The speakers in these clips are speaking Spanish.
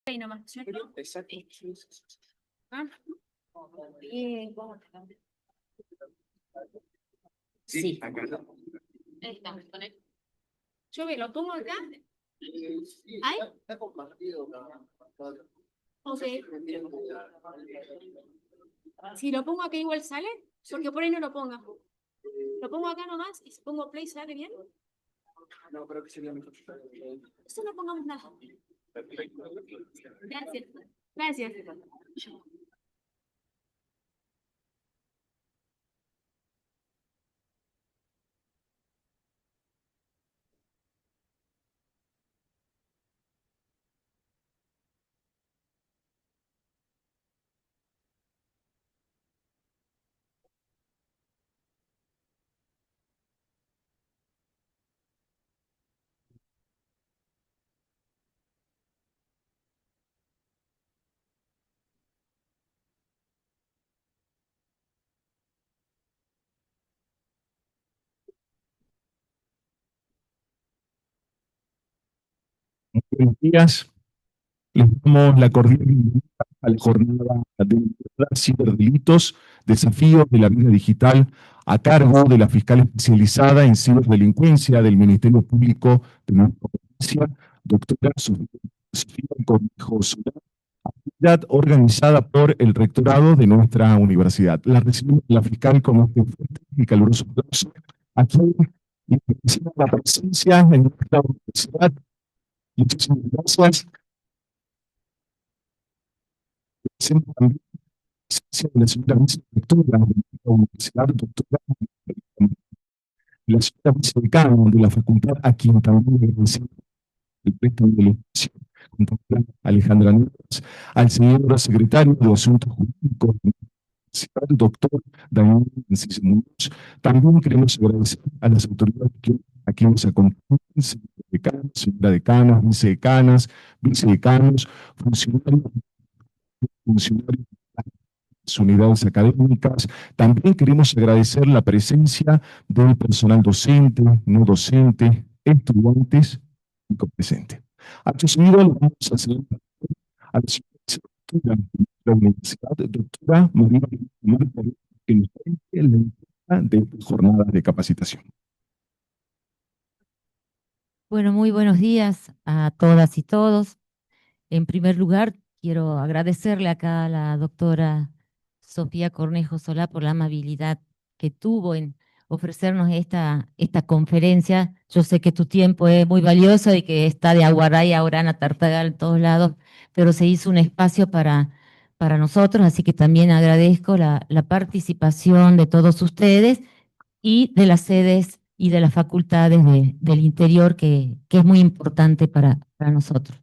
Ahí nomás, ¿cierto? Exacto. Ah, bien, vamos. Sí, acá. Ahí está. Yo lo pongo acá. ¿Ahí? Está compartido. Ok. Si lo pongo acá igual sale, porque por ahí no lo ponga. Lo pongo acá nomás y si pongo play, ¿sale bien? No, creo que sería mejor. Eso no pongamos nada. Perfecto. Gracias. Gracias. Buenos días, les damos la cordial bienvenida a la jornada de ciberdelitos, desafíos de la vida digital, a cargo de la fiscal especializada en ciberdelincuencia del Ministerio Público de nuestra provincia, doctora Sofía Cornejo Solá, actividad organizada por el rectorado de nuestra universidad. La recibimos la fiscal con un fuerte y caluroso aplauso. Aquí agradecemos la presencia en nuestra universidad. Muchísimas gracias. Presento también la presencia de la señora vicedectora de la universidad, doctora, la señora vicedecana de la facultad, a quien también le agradecemos el préstamo del espacio, compañera Alejandra Núñez, al señor secretario de Asuntos Jurídicos de la universidad, el doctor Daniel Francisco Muñoz. También queremos agradecer a las autoridades que aquí nos acompañan, señora decana, señora decana, vicedecanas, vicedecanos, funcionarios de las unidades académicas. También queremos agradecer la presencia del personal docente, no docente, estudiantes y copresente. Acto seguido, le vamos a hacer a la doctora de la universidad, doctora María Marta, que nos cuente la importancia de estas jornadas de capacitación. Bueno, muy buenos días a todas y todos. En primer lugar, quiero agradecerle acá a la doctora Sofía Cornejo Solá por la amabilidad que tuvo en ofrecernos esta conferencia. Yo sé que tu tiempo es muy valioso y que está de Aguaray a Orana, Tartagal, en todos lados, pero se hizo un espacio para nosotros, así que también agradezco la participación de todos ustedes y de las sedes y de las facultades del interior, que es muy importante para nosotros.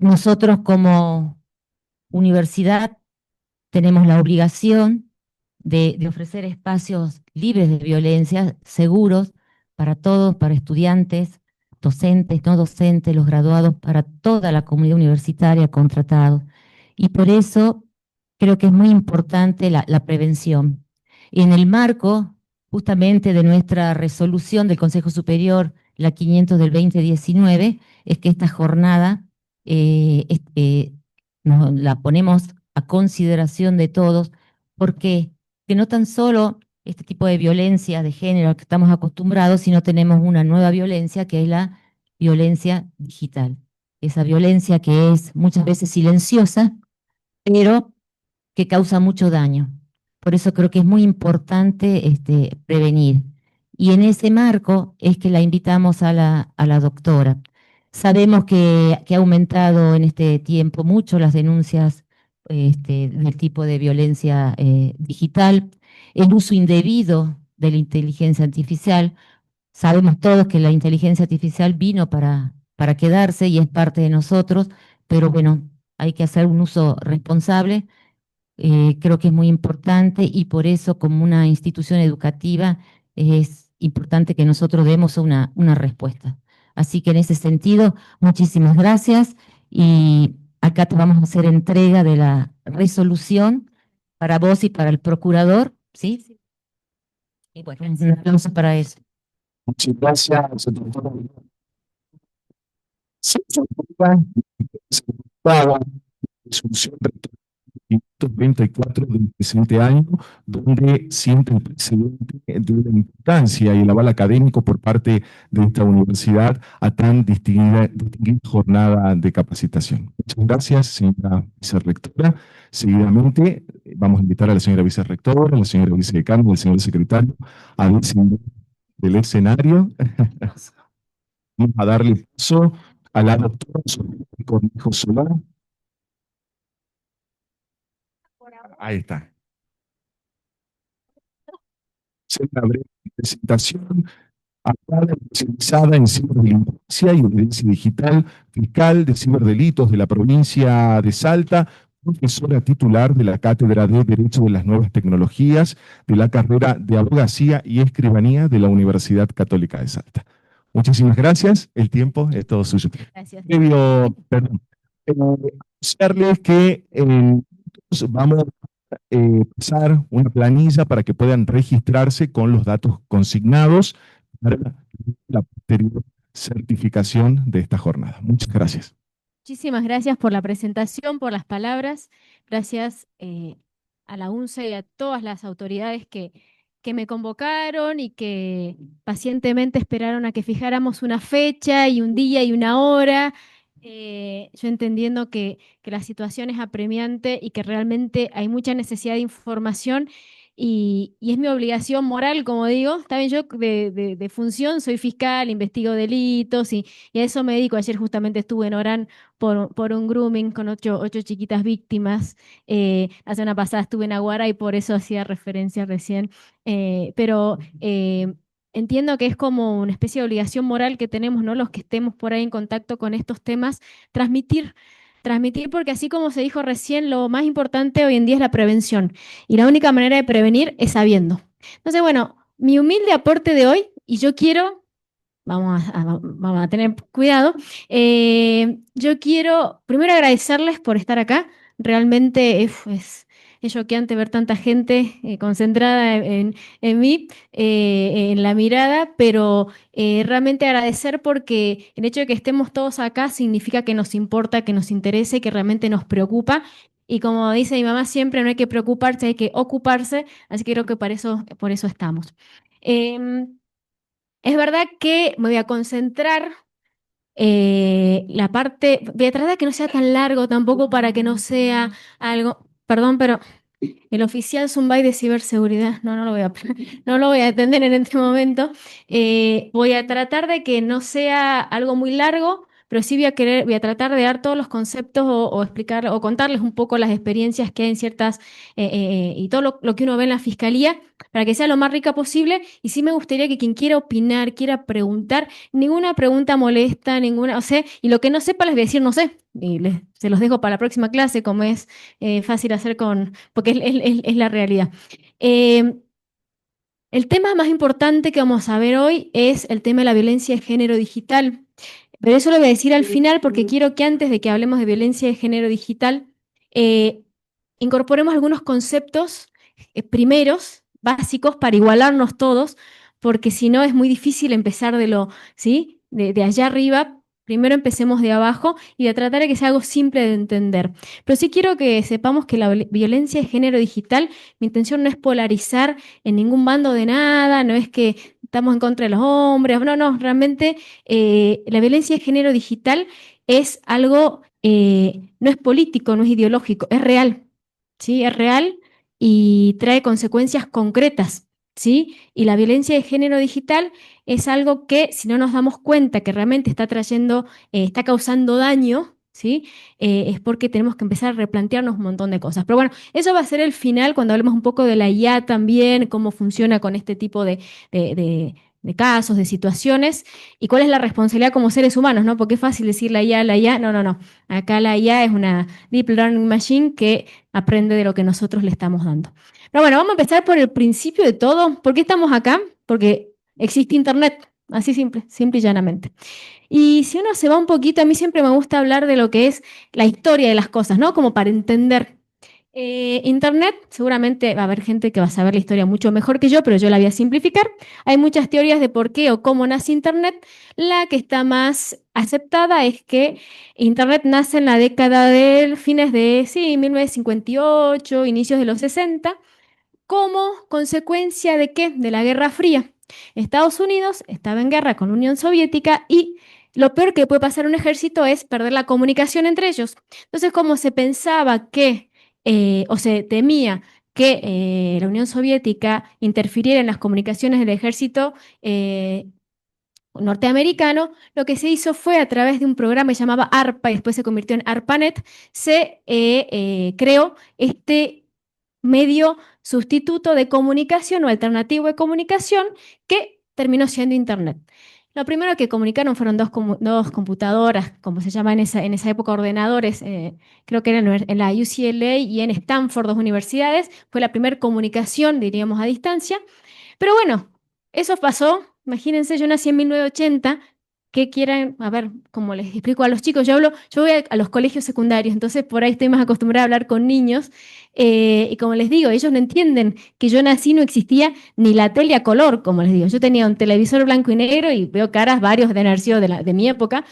Nosotros como universidad tenemos la obligación de ofrecer espacios libres de violencia, seguros para todos, para estudiantes, docentes, no docentes, los graduados, para toda la comunidad universitaria, contratados. Y por eso creo que es muy importante la prevención. En el marco justamente de nuestra resolución del Consejo Superior, la 500 del 2019, es que esta jornada la ponemos a consideración de todos, porque que no tan solo este tipo de violencia de género al que estamos acostumbrados, sino tenemos una nueva violencia que es la violencia digital. Esa violencia que es muchas veces silenciosa, pero que causa mucho daño. Por eso creo que es muy importante prevenir. Y en ese marco es que la invitamos a la doctora. Sabemos que ha aumentado en este tiempo mucho las denuncias del tipo de violencia digital, el uso indebido de la inteligencia artificial. Sabemos todos que la inteligencia artificial vino para quedarse y es parte de nosotros, pero bueno, hay que hacer un uso responsable. Creo que es muy importante y por eso como una institución educativa es importante que nosotros demos una respuesta. Así que en ese sentido, muchísimas gracias y acá te vamos a hacer entrega de la resolución para vos y para el procurador, ¿sí? Y bueno, un aplauso para eso. Muchas gracias, doctora. la resolución 524 del presente año, donde siente el precedente de la importancia y el aval académico por parte de esta universidad a tan distinguida jornada de capacitación. Muchas gracias, señora vicerrectora. Seguidamente vamos a invitar a la señora vicerrectora, a la señora vicedecana y al señor secretario a descender del escenario. Vamos a darle paso a la doctora Sofía Cornejo Solá. Ahí está. Hacer una breve presentación, abogada especializada en ciberdelincuencia y evidencia digital, fiscal de ciberdelitos de la provincia de Salta, profesora titular de la Cátedra de Derecho de las Nuevas Tecnologías de la carrera de Abogacía y Escribanía de la Universidad Católica de Salta. Muchísimas gracias. El tiempo es todo suyo. Gracias. Anunciarles que vamos a pasar una planilla para que puedan registrarse con los datos consignados para la posterior certificación de esta jornada. Muchas gracias. Muchísimas gracias por la presentación, por las palabras. Gracias a la UNCE y a todas las autoridades que me convocaron y que pacientemente esperaron a que fijáramos una fecha y un día y una hora. Yo entendiendo que la situación es apremiante y que realmente hay mucha necesidad de información y es mi obligación moral, como digo. También yo de función soy fiscal, investigo delitos y a eso me dedico. Ayer justamente estuve en Orán por un grooming con ocho chiquitas víctimas. La semana pasada estuve en Aguara y por eso hacía referencia recién. Pero entiendo que es como una especie de obligación moral que tenemos, ¿no? Los que estemos por ahí en contacto con estos temas, transmitir porque así como se dijo recién, lo más importante hoy en día es la prevención. Y la única manera de prevenir es sabiendo. Entonces, bueno, mi humilde aporte de hoy, y yo quiero, vamos a tener cuidado, yo quiero primero agradecerles por estar acá. Realmente es choqueante ver tanta gente concentrada en mí, en la mirada, pero realmente agradecer porque el hecho de que estemos todos acá significa que nos importa, que nos interese, que realmente nos preocupa. Y como dice mi mamá siempre, no hay que preocuparse, hay que ocuparse, así que creo que por eso estamos. Es verdad que me voy a concentrar la parte, voy a tratar de que no sea tan largo tampoco para que no sea algo, perdón, pero el oficial Zumbay de ciberseguridad, no lo voy a atender en este momento. Voy a tratar de que no sea algo muy largo, pero sí voy a tratar de dar todos los conceptos o explicar o contarles un poco las experiencias que hay en ciertas y todo lo que uno ve en la fiscalía para que sea lo más rica posible. Y sí me gustaría que quien quiera opinar, quiera preguntar, ninguna pregunta molesta, ninguna, o sea, y lo que no sepa les voy a decir no sé. Y se los dejo para la próxima clase, como es fácil hacer porque es la realidad. El tema más importante que vamos a ver hoy es el tema de la violencia de género digital. Pero eso lo voy a decir al final porque quiero que antes de que hablemos de violencia de género digital, incorporemos algunos conceptos primeros, básicos, para igualarnos todos, porque si no es muy difícil empezar de allá arriba. Primero empecemos de abajo y de tratar de que sea algo simple de entender. Pero sí quiero que sepamos que la violencia de género digital, mi intención no es polarizar en ningún bando de nada, no es que estamos en contra de los hombres, no, realmente la violencia de género digital es algo, no es político, no es ideológico, es real, ¿sí? Es real y trae consecuencias concretas, ¿sí? Y la violencia de género digital es algo que, si no nos damos cuenta que realmente está está causando daño, ¿sí? Es porque tenemos que empezar a replantearnos un montón de cosas. Pero bueno, eso va a ser el final cuando hablemos un poco de la IA también, cómo funciona con este tipo de casos, de situaciones, y cuál es la responsabilidad como seres humanos, ¿no? Porque es fácil decir la IA, no. Acá la IA es una Deep Learning Machine que aprende de lo que nosotros le estamos dando. Pero bueno, vamos a empezar por el principio de todo. ¿Por qué estamos acá? Porque existe Internet, así simple y llanamente. Y si uno se va un poquito, a mí siempre me gusta hablar de lo que es la historia de las cosas, ¿no? Como para entender. Internet, seguramente va a haber gente que va a saber la historia mucho mejor que yo, pero yo la voy a simplificar. Hay muchas teorías de por qué o cómo nace Internet. La que está más aceptada es que Internet nace en la década de fines de, sí, 1958, inicios de los 60, como consecuencia de ¿qué? De la Guerra Fría. Estados Unidos estaba en guerra con la Unión Soviética y lo peor que puede pasar a un ejército es perder la comunicación entre ellos. Entonces, como se pensaba que, o se temía que la Unión Soviética interfiriera en las comunicaciones del ejército norteamericano, lo que se hizo fue a través de un programa que se llamaba ARPA y después se convirtió en ARPANET, se creó este medio sustituto de comunicación o alternativo de comunicación que terminó siendo Internet. Lo primero que comunicaron fueron dos computadoras, como se llama en esa época, ordenadores, creo que eran en la UCLA y en Stanford, dos universidades. Fue la primera comunicación, diríamos, a distancia. Pero bueno, eso pasó. Imagínense, yo nací en 1980. ¿Qué quieran? A ver, como les explico a los chicos, yo voy a los colegios secundarios, entonces por ahí estoy más acostumbrada a hablar con niños. Y como les digo, ellos no entienden que yo nací, no existía ni la tele a color, como les digo. Yo tenía un televisor blanco y negro y veo caras varios de haber sido de mi época.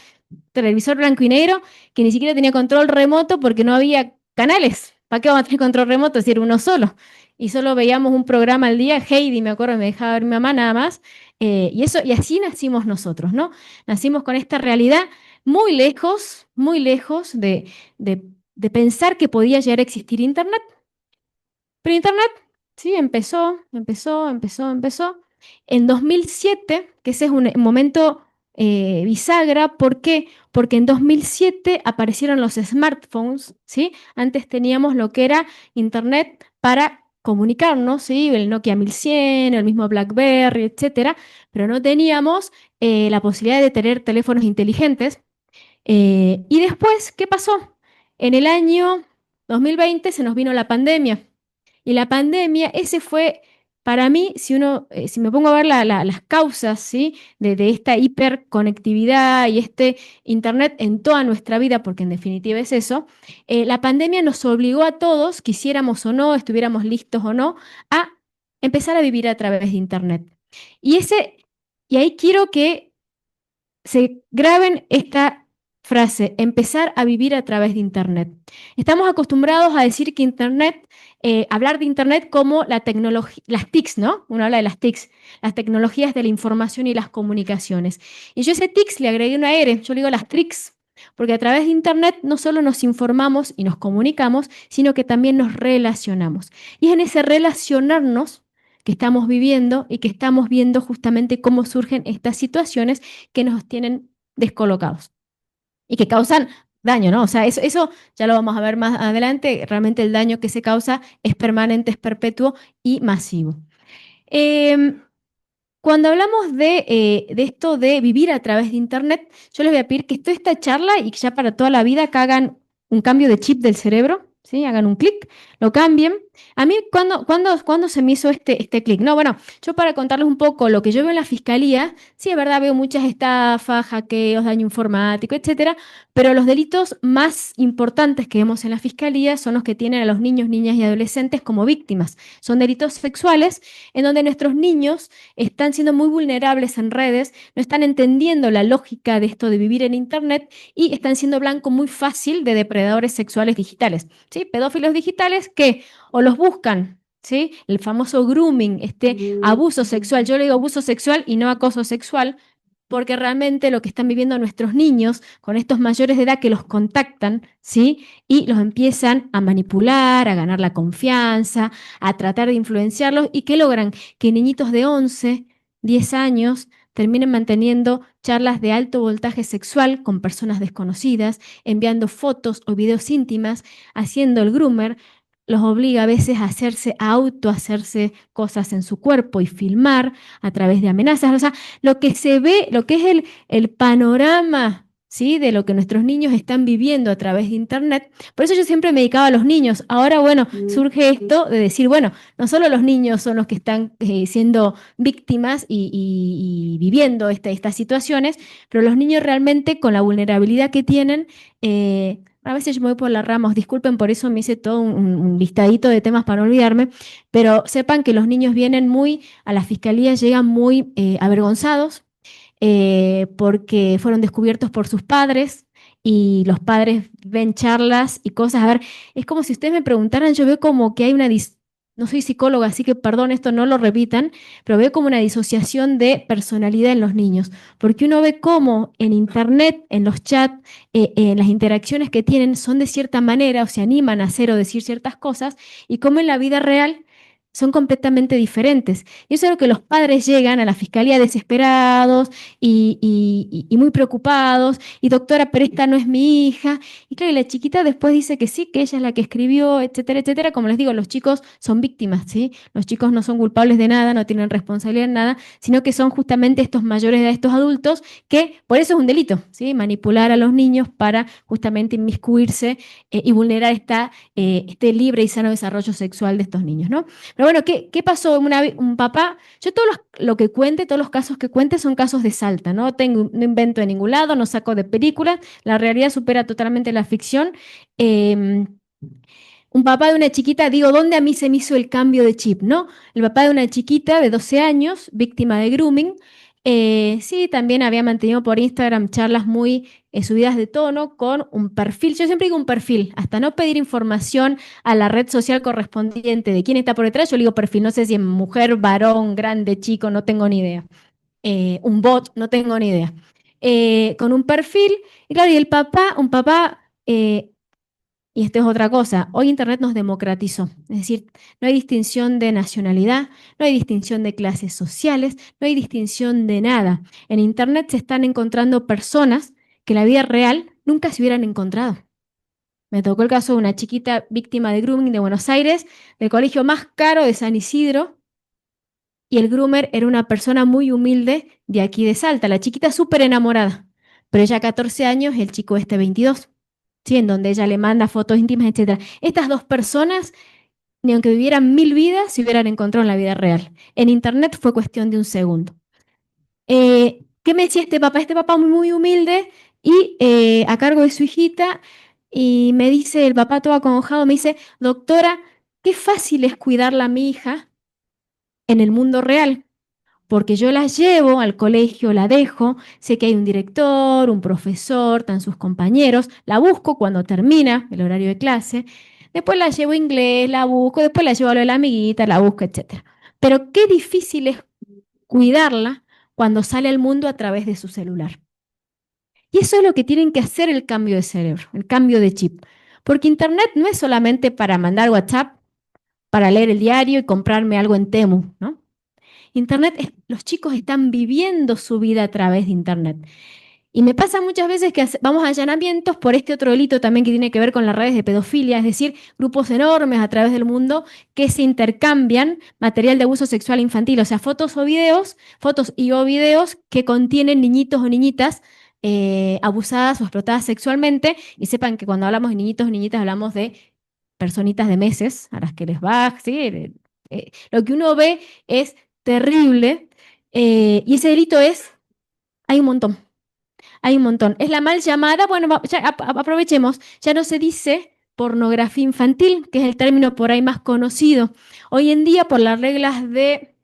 Televisor blanco y negro que ni siquiera tenía control remoto porque no había canales. ¿Para qué vamos a tener control remoto si era uno solo? Y solo veíamos un programa al día. Heidi, me acuerdo, me dejaba ver mi mamá nada más. Y así nacimos nosotros, ¿no? Nacimos con esta realidad muy lejos de pensar que podía llegar a existir Internet. Pero Internet, sí, empezó. En 2007, que ese es un momento bisagra. ¿Por qué? Porque en 2007 aparecieron los smartphones, ¿sí? Antes teníamos lo que era Internet para comunicarnos, ¿sí? El Nokia 1100, el mismo BlackBerry, etcétera, pero no teníamos la posibilidad de tener teléfonos inteligentes. Y después, ¿qué pasó? En el año 2020 se nos vino la pandemia. Y la pandemia, ese fue, para mí, si me pongo a ver las causas, ¿sí? de esta hiperconectividad y este Internet en toda nuestra vida, porque en definitiva es eso, la pandemia nos obligó a todos, quisiéramos o no, estuviéramos listos o no, a empezar a vivir a través de Internet. Y ahí quiero que se graben esta frase: empezar a vivir a través de Internet. Estamos acostumbrados a decir que Internet, hablar de Internet como la tecnología, las TICs, ¿no? Uno habla de las TICs, las tecnologías de la información y las comunicaciones. Y yo a ese TICs le agregué una R, yo le digo las TRICs, porque a través de Internet no solo nos informamos y nos comunicamos, sino que también nos relacionamos. Y es en ese relacionarnos que estamos viviendo y que estamos viendo justamente cómo surgen estas situaciones que nos tienen descolocados y que causan daño, ¿no? O sea, eso ya lo vamos a ver más adelante. Realmente el daño que se causa es permanente, es perpetuo y masivo. Cuando hablamos de esto de vivir a través de Internet, yo les voy a pedir que toda esta charla y que ya para toda la vida que hagan un cambio de chip del cerebro, ¿sí? Hagan un clic, lo cambien. A mí, ¿cuándo se me hizo este clic? No, bueno, yo para contarles un poco lo que yo veo en la fiscalía, sí, es verdad, veo muchas estafas, hackeos, daño informático, etcétera, pero los delitos más importantes que vemos en la fiscalía son los que tienen a los niños, niñas y adolescentes como víctimas. Son delitos sexuales en donde nuestros niños están siendo muy vulnerables en redes, no están entendiendo la lógica de esto de vivir en Internet y están siendo blanco muy fácil de depredadores sexuales digitales, ¿sí? Pedófilos digitales que o los buscan, ¿sí? El famoso grooming, este abuso sexual. Yo le digo abuso sexual y no acoso sexual, porque realmente lo que están viviendo nuestros niños con estos mayores de edad que los contactan, ¿sí? Y los empiezan a manipular, a ganar la confianza, a tratar de influenciarlos y que logran que niñitos de 11, 10 años terminen manteniendo charlas de alto voltaje sexual con personas desconocidas, enviando fotos o videos íntimas, haciendo el groomer. Los obliga a veces a hacerse cosas en su cuerpo y filmar a través de amenazas. O sea, lo que se ve, lo que es el panorama, ¿sí? De lo que nuestros niños están viviendo a través de Internet. Por eso yo siempre me dedicaba a los niños. Ahora, bueno, surge esto de decir, bueno, no solo los niños son los que están siendo víctimas y viviendo estas situaciones, pero los niños realmente con la vulnerabilidad que tienen, A veces yo me voy por las ramas, disculpen, por eso me hice todo un listadito de temas para no olvidarme, pero sepan que los niños vienen muy, a la fiscalía llegan muy avergonzados porque fueron descubiertos por sus padres y los padres ven charlas y cosas. A ver, es como si ustedes me preguntaran, yo veo como que hay no soy psicóloga, así que perdón, esto no lo repitan, pero veo como una disociación de personalidad en los niños, porque uno ve cómo en internet, en los chats, en las interacciones que tienen son de cierta manera o se animan a hacer o decir ciertas cosas y cómo en la vida real son completamente diferentes. Y eso es lo que los padres llegan a la fiscalía desesperados y muy preocupados. Y doctora, pero esta no es mi hija. Y claro, y la chiquita después dice que sí, que ella es la que escribió, etcétera, etcétera. Como les digo, los chicos son víctimas, ¿sí? Los chicos no son culpables de nada, no tienen responsabilidad en nada, sino que son justamente estos mayores de estos adultos que por eso es un delito, ¿sí? Manipular a los niños para justamente inmiscuirse y vulnerar este libre y sano desarrollo sexual de estos niños, ¿no? Pero bueno, ¿qué pasó? Un papá, yo lo que cuente, todos los casos que cuente son casos de Salta, ¿no? No invento de ningún lado, no saco de películas, la realidad supera totalmente la ficción. Eh, un papá de una chiquita, digo, ¿dónde a mí se me hizo el cambio de chip, no? El papá de una chiquita de 12 años, víctima de grooming, sí, también había mantenido por Instagram charlas muy subidas de tono con un perfil, yo siempre digo un perfil, hasta no pedir información a la red social correspondiente de quién está por detrás, yo le digo perfil, no sé si es mujer, varón, grande, chico, no tengo ni idea. Un bot, no tengo ni idea. Con un perfil, y claro, y un papá y esto es otra cosa, hoy Internet nos democratizó, es decir, no hay distinción de nacionalidad, no hay distinción de clases sociales, no hay distinción de nada. En Internet se están encontrando personas que en la vida real nunca se hubieran encontrado. Me tocó el caso de una chiquita víctima de grooming de Buenos Aires, del colegio más caro de San Isidro, y el groomer era una persona muy humilde de aquí de Salta, la chiquita súper enamorada, pero ella 14 años, el chico 22. ¿Sí? En donde ella le manda fotos íntimas, etcétera. Estas dos personas, ni aunque vivieran 1000 vidas, se hubieran encontrado en la vida real. En Internet fue cuestión de un segundo. ¿Qué me decía este papá? Este papá muy humilde y a cargo de su hijita, y me dice, el papá todo acongojado, me dice, doctora, qué fácil es cuidarla a mi hija en el mundo real. Porque yo la llevo al colegio, la dejo, sé que hay un director, un profesor, están sus compañeros, la busco cuando termina el horario de clase, después la llevo a inglés, la busco, después la llevo a lo de la amiguita, la busco, etc. Pero qué difícil es cuidarla cuando sale al mundo a través de su celular. Y eso es lo que tienen que hacer el cambio de cerebro, el cambio de chip. Porque Internet no es solamente para mandar WhatsApp, para leer el diario y comprarme algo en Temu, ¿no? Internet, los chicos están viviendo su vida a través de Internet. Y me pasa muchas veces que vamos a allanamientos por este otro delito también que tiene que ver con las redes de pedofilia, es decir, grupos enormes a través del mundo que se intercambian material de abuso sexual infantil, o sea, fotos y o videos que contienen niñitos o niñitas abusadas o explotadas sexualmente. Y sepan que cuando hablamos de niñitos o niñitas hablamos de personitas de meses a las que les va, ¿sí? Lo que uno ve es terrible y ese delito hay un montón, hay un montón. Es la mal llamada, bueno, ya aprovechemos, ya no se dice pornografía infantil, que es el término por ahí más conocido. Hoy en día, por las reglas de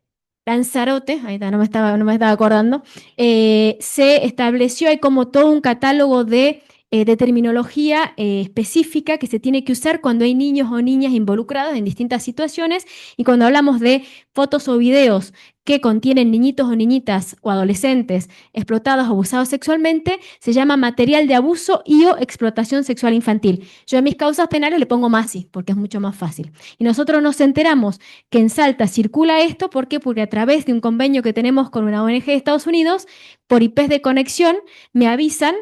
Lanzarote, ahí está, no me estaba acordando, se estableció, hay como todo un catálogo de terminología específica que se tiene que usar cuando hay niños o niñas involucrados en distintas situaciones y cuando hablamos de fotos o videos que contienen niñitos o niñitas o adolescentes explotados o abusados sexualmente, se llama material de abuso y o explotación sexual infantil. Yo en mis causas penales le pongo MASI porque es mucho más fácil. Y nosotros nos enteramos que en Salta circula esto, ¿por qué? Porque a través de un convenio que tenemos con una ONG de Estados Unidos, por IPs de conexión, me avisan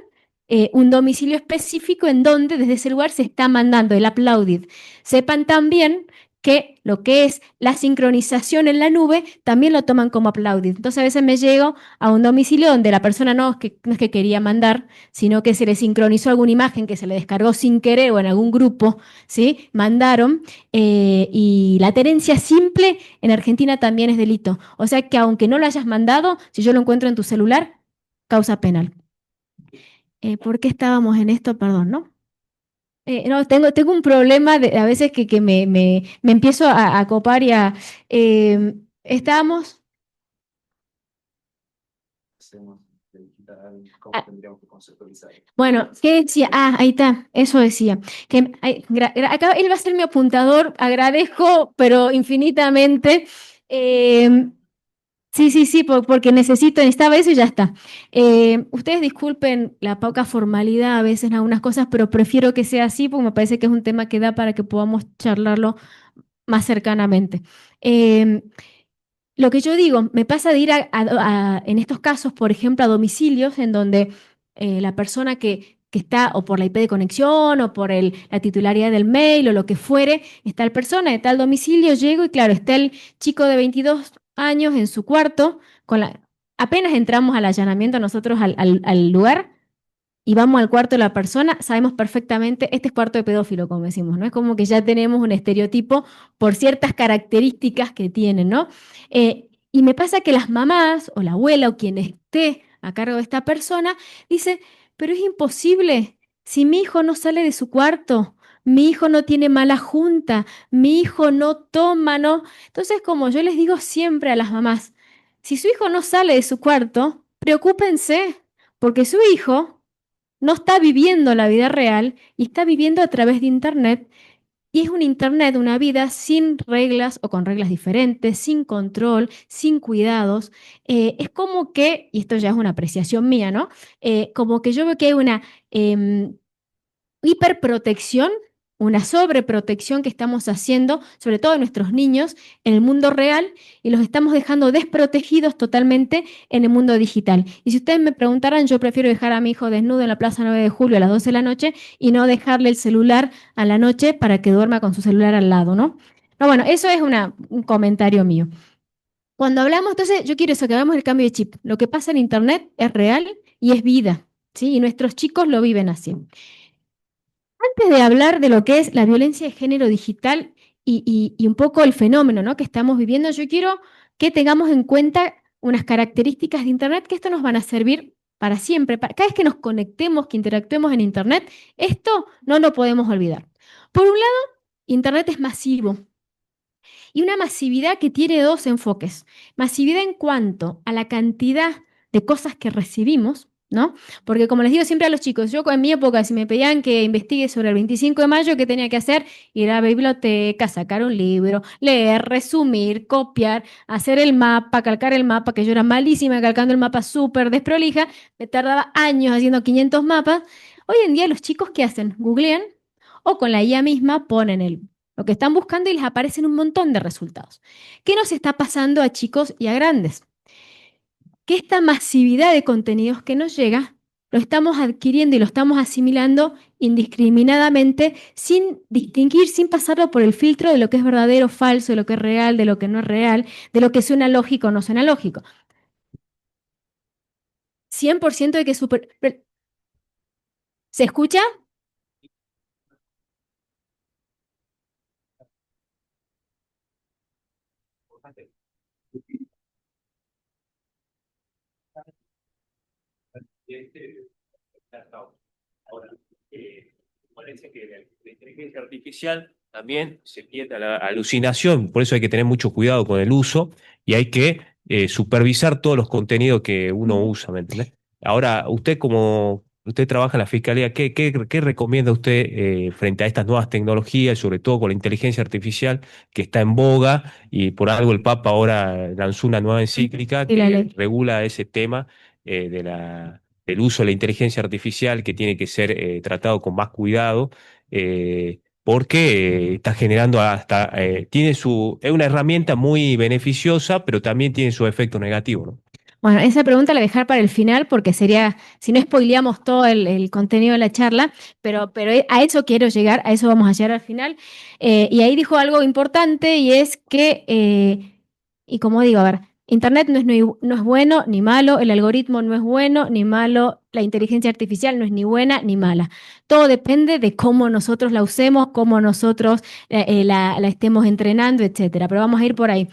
un domicilio específico en donde desde ese lugar se está mandando el uploaded. Sepan también que lo que es la sincronización en la nube también lo toman como uploaded. Entonces a veces me llego a un domicilio donde la persona no es que quería mandar, sino que se le sincronizó alguna imagen que se le descargó sin querer o en algún grupo, ¿sí? Mandaron y la tenencia simple en Argentina también es delito. O sea que aunque no lo hayas mandado, si yo lo encuentro en tu celular, causa penal. ¿Por qué estábamos en esto? Perdón, ¿no? No, tengo un problema a veces que me empiezo a copar y a... estábamos... Hacemos de digital, ¿cómo Ah. tendríamos que conceptualizar? Bueno, ¿qué decía? Ah, ahí está, eso decía. Que acá él va a ser mi apuntador, agradezco, pero infinitamente. Sí, porque necesitaba eso y ya está. Ustedes disculpen la poca formalidad a veces en algunas cosas, pero prefiero que sea así porque me parece que es un tema que da para que podamos charlarlo más cercanamente. Eh, lo que yo digo, me pasa de ir en estos casos, por ejemplo, a domicilios en donde la persona que está o por la IP de conexión o por la titularidad del mail o lo que fuere, está la persona de tal domicilio, llego y claro, está el chico de 22 años en su cuarto, apenas entramos al allanamiento nosotros al lugar y vamos al cuarto de la persona, sabemos perfectamente, este es cuarto de pedófilo, como decimos, ¿no? Es como que ya tenemos un estereotipo por ciertas características que tienen, ¿no? Y me pasa que las mamás o la abuela o quien esté a cargo de esta persona dice, pero es imposible, si mi hijo no sale de su cuarto, mi hijo no tiene mala junta, mi hijo no toma, ¿no? Entonces, como yo les digo siempre a las mamás, si su hijo no sale de su cuarto, preocúpense, porque su hijo no está viviendo la vida real y está viviendo a través de Internet. Y es un Internet, una vida sin reglas o con reglas diferentes, sin control, sin cuidados. Es como que, y esto ya es una apreciación mía, ¿no? Como que yo veo que hay una hiperprotección, una sobreprotección que estamos haciendo, sobre todo a nuestros niños, en el mundo real y los estamos dejando desprotegidos totalmente en el mundo digital. Y si ustedes me preguntaran, yo prefiero dejar a mi hijo desnudo en la Plaza 9 de Julio a las 12 de la noche y no dejarle el celular a la noche para que duerma con su celular al lado, ¿no? No, bueno, eso es un comentario mío. Cuando hablamos, entonces, yo quiero eso, que hagamos el cambio de chip. Lo que pasa en Internet es real y es vida, ¿sí? Y nuestros chicos lo viven así. Antes de hablar de lo que es la violencia de género digital y un poco el fenómeno, ¿no?, que estamos viviendo, yo quiero que tengamos en cuenta unas características de Internet que esto nos van a servir para siempre. Cada vez que nos conectemos, que interactuemos en Internet, esto no lo podemos olvidar. Por un lado, Internet es masivo y una masividad que tiene dos enfoques. Masividad en cuanto a la cantidad de cosas que recibimos, ¿no? Porque como les digo siempre a los chicos, yo en mi época, si me pedían que investigue sobre el 25 de mayo, ¿qué tenía que hacer? Ir a la biblioteca, sacar un libro, leer, resumir, copiar, hacer el mapa, calcar el mapa, que yo era malísima calcando el mapa súper desprolija, me tardaba años haciendo 500 mapas. Hoy en día los chicos, ¿qué hacen? Googlean o con la IA misma ponen lo que están buscando y les aparecen un montón de resultados. ¿Qué nos está pasando a chicos y a grandes? Que esta masividad de contenidos que nos llega, lo estamos adquiriendo y lo estamos asimilando indiscriminadamente, sin distinguir, sin pasarlo por el filtro de lo que es verdadero, falso, de lo que es real, de lo que no es real, de lo que suena lógico o no suena lógico. 100% de que ¿Se escucha? Ahora, parece que la inteligencia artificial también se tiende a la alucinación, por eso hay que tener mucho cuidado con el uso y hay que supervisar todos los contenidos que uno usa, ¿me entendés? Ahora, usted trabaja en la fiscalía, ¿qué recomienda usted frente a estas nuevas tecnologías, sobre todo con la inteligencia artificial que está en boga y por algo el Papa ahora lanzó una nueva encíclica Y la que ley. regula ese tema del uso de la inteligencia artificial que tiene que ser tratado con más cuidado, porque está generando es una herramienta muy beneficiosa, pero también tiene su efecto negativo, ¿no? Bueno, esa pregunta la voy a dejar para el final porque sería, si no spoileamos todo el contenido de la charla, pero a eso quiero llegar, a eso vamos a llegar al final. Y ahí dijo algo importante y es que, y como digo, a ver, Internet no es bueno ni malo, el algoritmo no es bueno ni malo, la inteligencia artificial no es ni buena ni mala. Todo depende de cómo nosotros la usemos, cómo nosotros la estemos entrenando, etcétera. Pero vamos a ir por ahí.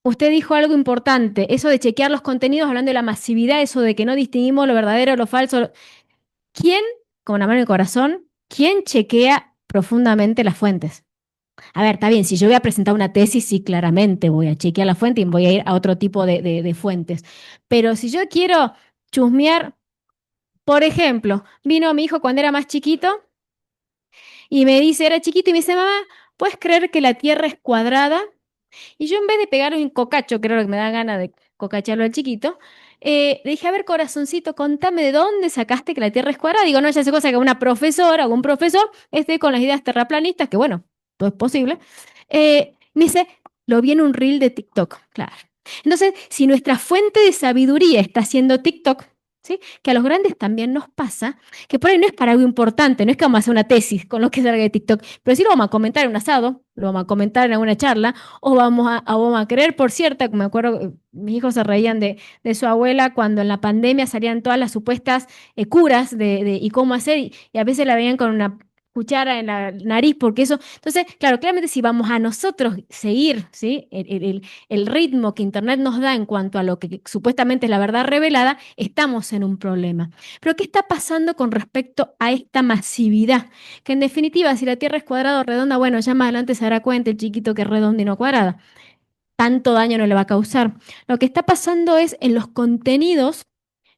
Usted dijo algo importante, eso de chequear los contenidos, hablando de la masividad, eso de que no distinguimos lo verdadero, lo falso. ¿Quién, con la mano en el corazón, ¿quién chequea profundamente las fuentes? A ver, está bien, si yo voy a presentar una tesis, sí, claramente voy a chequear la fuente y voy a ir a otro tipo de fuentes. Pero si yo quiero chusmear, por ejemplo, vino mi hijo cuando era más chiquito y me dice, era chiquito y me dice, mamá, ¿puedes creer que la Tierra es cuadrada? Y yo en vez de pegarle un cocacho, creo que me da ganas de cocacharlo al chiquito, le dije, a ver, corazoncito, contame de dónde sacaste que la Tierra es cuadrada. Digo, no, ya sé cosa que una profesora o un profesor esté con las ideas terraplanistas, que bueno, todo es posible. Me dice, lo vi en un reel de TikTok, claro. Entonces, si nuestra fuente de sabiduría está siendo TikTok, ¿sí? Que a los grandes también nos pasa, que por ahí no es para algo importante, no es que vamos a hacer una tesis con lo que salga de TikTok, pero sí lo vamos a comentar en un asado, lo vamos a comentar en alguna charla, o vamos a creer, por cierto, me acuerdo, mis hijos se reían de su abuela cuando en la pandemia salían todas las supuestas curas y cómo hacer, y a veces la veían con una cuchara en la nariz, porque eso, entonces, claro, claramente si vamos a nosotros seguir, ¿sí? El ritmo que Internet nos da en cuanto a lo que supuestamente es la verdad revelada, estamos en un problema. Pero ¿qué está pasando con respecto a esta masividad? Que en definitiva, si la Tierra es cuadrada o redonda, bueno, ya más adelante se dará cuenta el chiquito que es redonda y no cuadrada. Tanto daño no le va a causar. Lo que está pasando es en los contenidos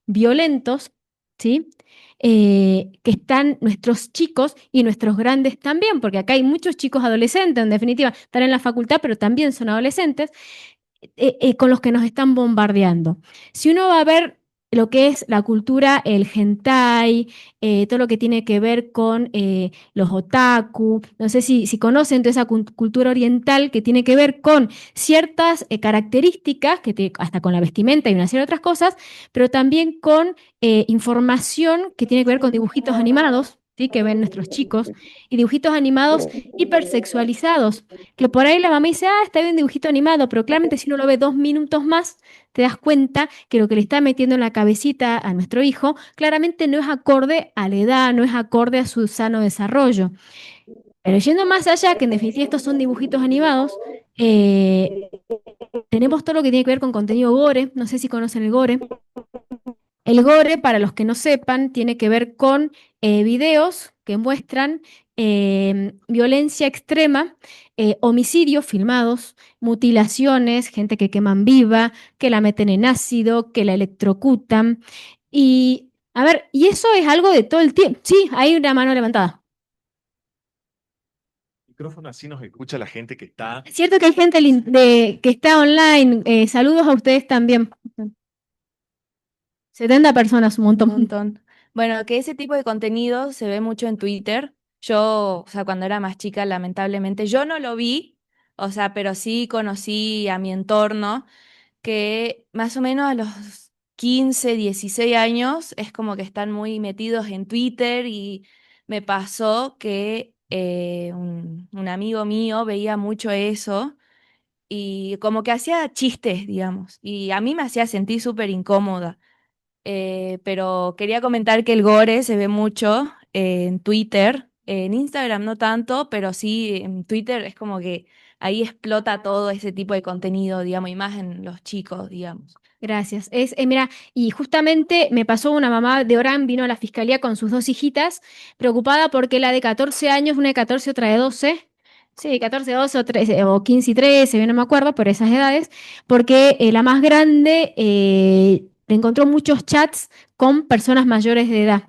violentos, ¿sí? Que están nuestros chicos y nuestros grandes también, porque acá hay muchos chicos adolescentes, en definitiva, están en la facultad, pero también son adolescentes, con los que nos están bombardeando. Si uno va a ver lo que es la cultura, el hentai, todo lo que tiene que ver con los otaku, no sé si conocen toda esa cultura oriental que tiene que ver con ciertas características, hasta con la vestimenta y una serie de otras cosas, pero también con información que tiene que ver con dibujitos animados, ¿sí? Que ven nuestros chicos, y dibujitos animados hipersexualizados que por ahí la mamá dice, ah, está bien dibujito animado, pero claramente si uno lo ve 2 minutos más, te das cuenta que lo que le está metiendo en la cabecita a nuestro hijo claramente no es acorde a la edad, no es acorde a su sano desarrollo. Pero yendo más allá, que en definitiva estos son dibujitos animados, eh, tenemos todo lo que tiene que ver con contenido gore, no sé si conocen el gore. El gore, para los que no sepan, tiene que ver con videos que muestran violencia extrema, homicidios filmados, mutilaciones, gente que queman viva, que la meten en ácido, que la electrocutan. Y, a ver, y eso es algo de todo el tiempo. Sí, hay una mano levantada. Micrófono, así nos escucha la gente que está. Es cierto que hay gente que está online. Saludos a ustedes también. 70 personas, un Un montón. montón. Bueno, que ese tipo de contenido se ve mucho en Twitter. Yo, o sea, cuando era más chica, lamentablemente, yo no lo vi, o sea, pero sí conocí a mi entorno que más o menos a los 15, 16 años es como que están muy metidos en Twitter y me pasó que un amigo mío veía mucho eso y como que hacía chistes, digamos, y a mí me hacía sentir súper incómoda. Pero quería comentar que el gore se ve mucho en Twitter, en Instagram no tanto, pero sí en Twitter es como que ahí explota todo ese tipo de contenido, digamos, y más en los chicos, digamos. Gracias. Mira, y justamente me pasó una mamá de Orán, vino a la fiscalía con sus 2 hijitas, preocupada porque la de 14 años, una de 14, otra de 12, sí, 14, 12 o, 13, o 15 y 13, bien no me acuerdo, por esas edades, porque la más grande encontró muchos chats con personas mayores de edad.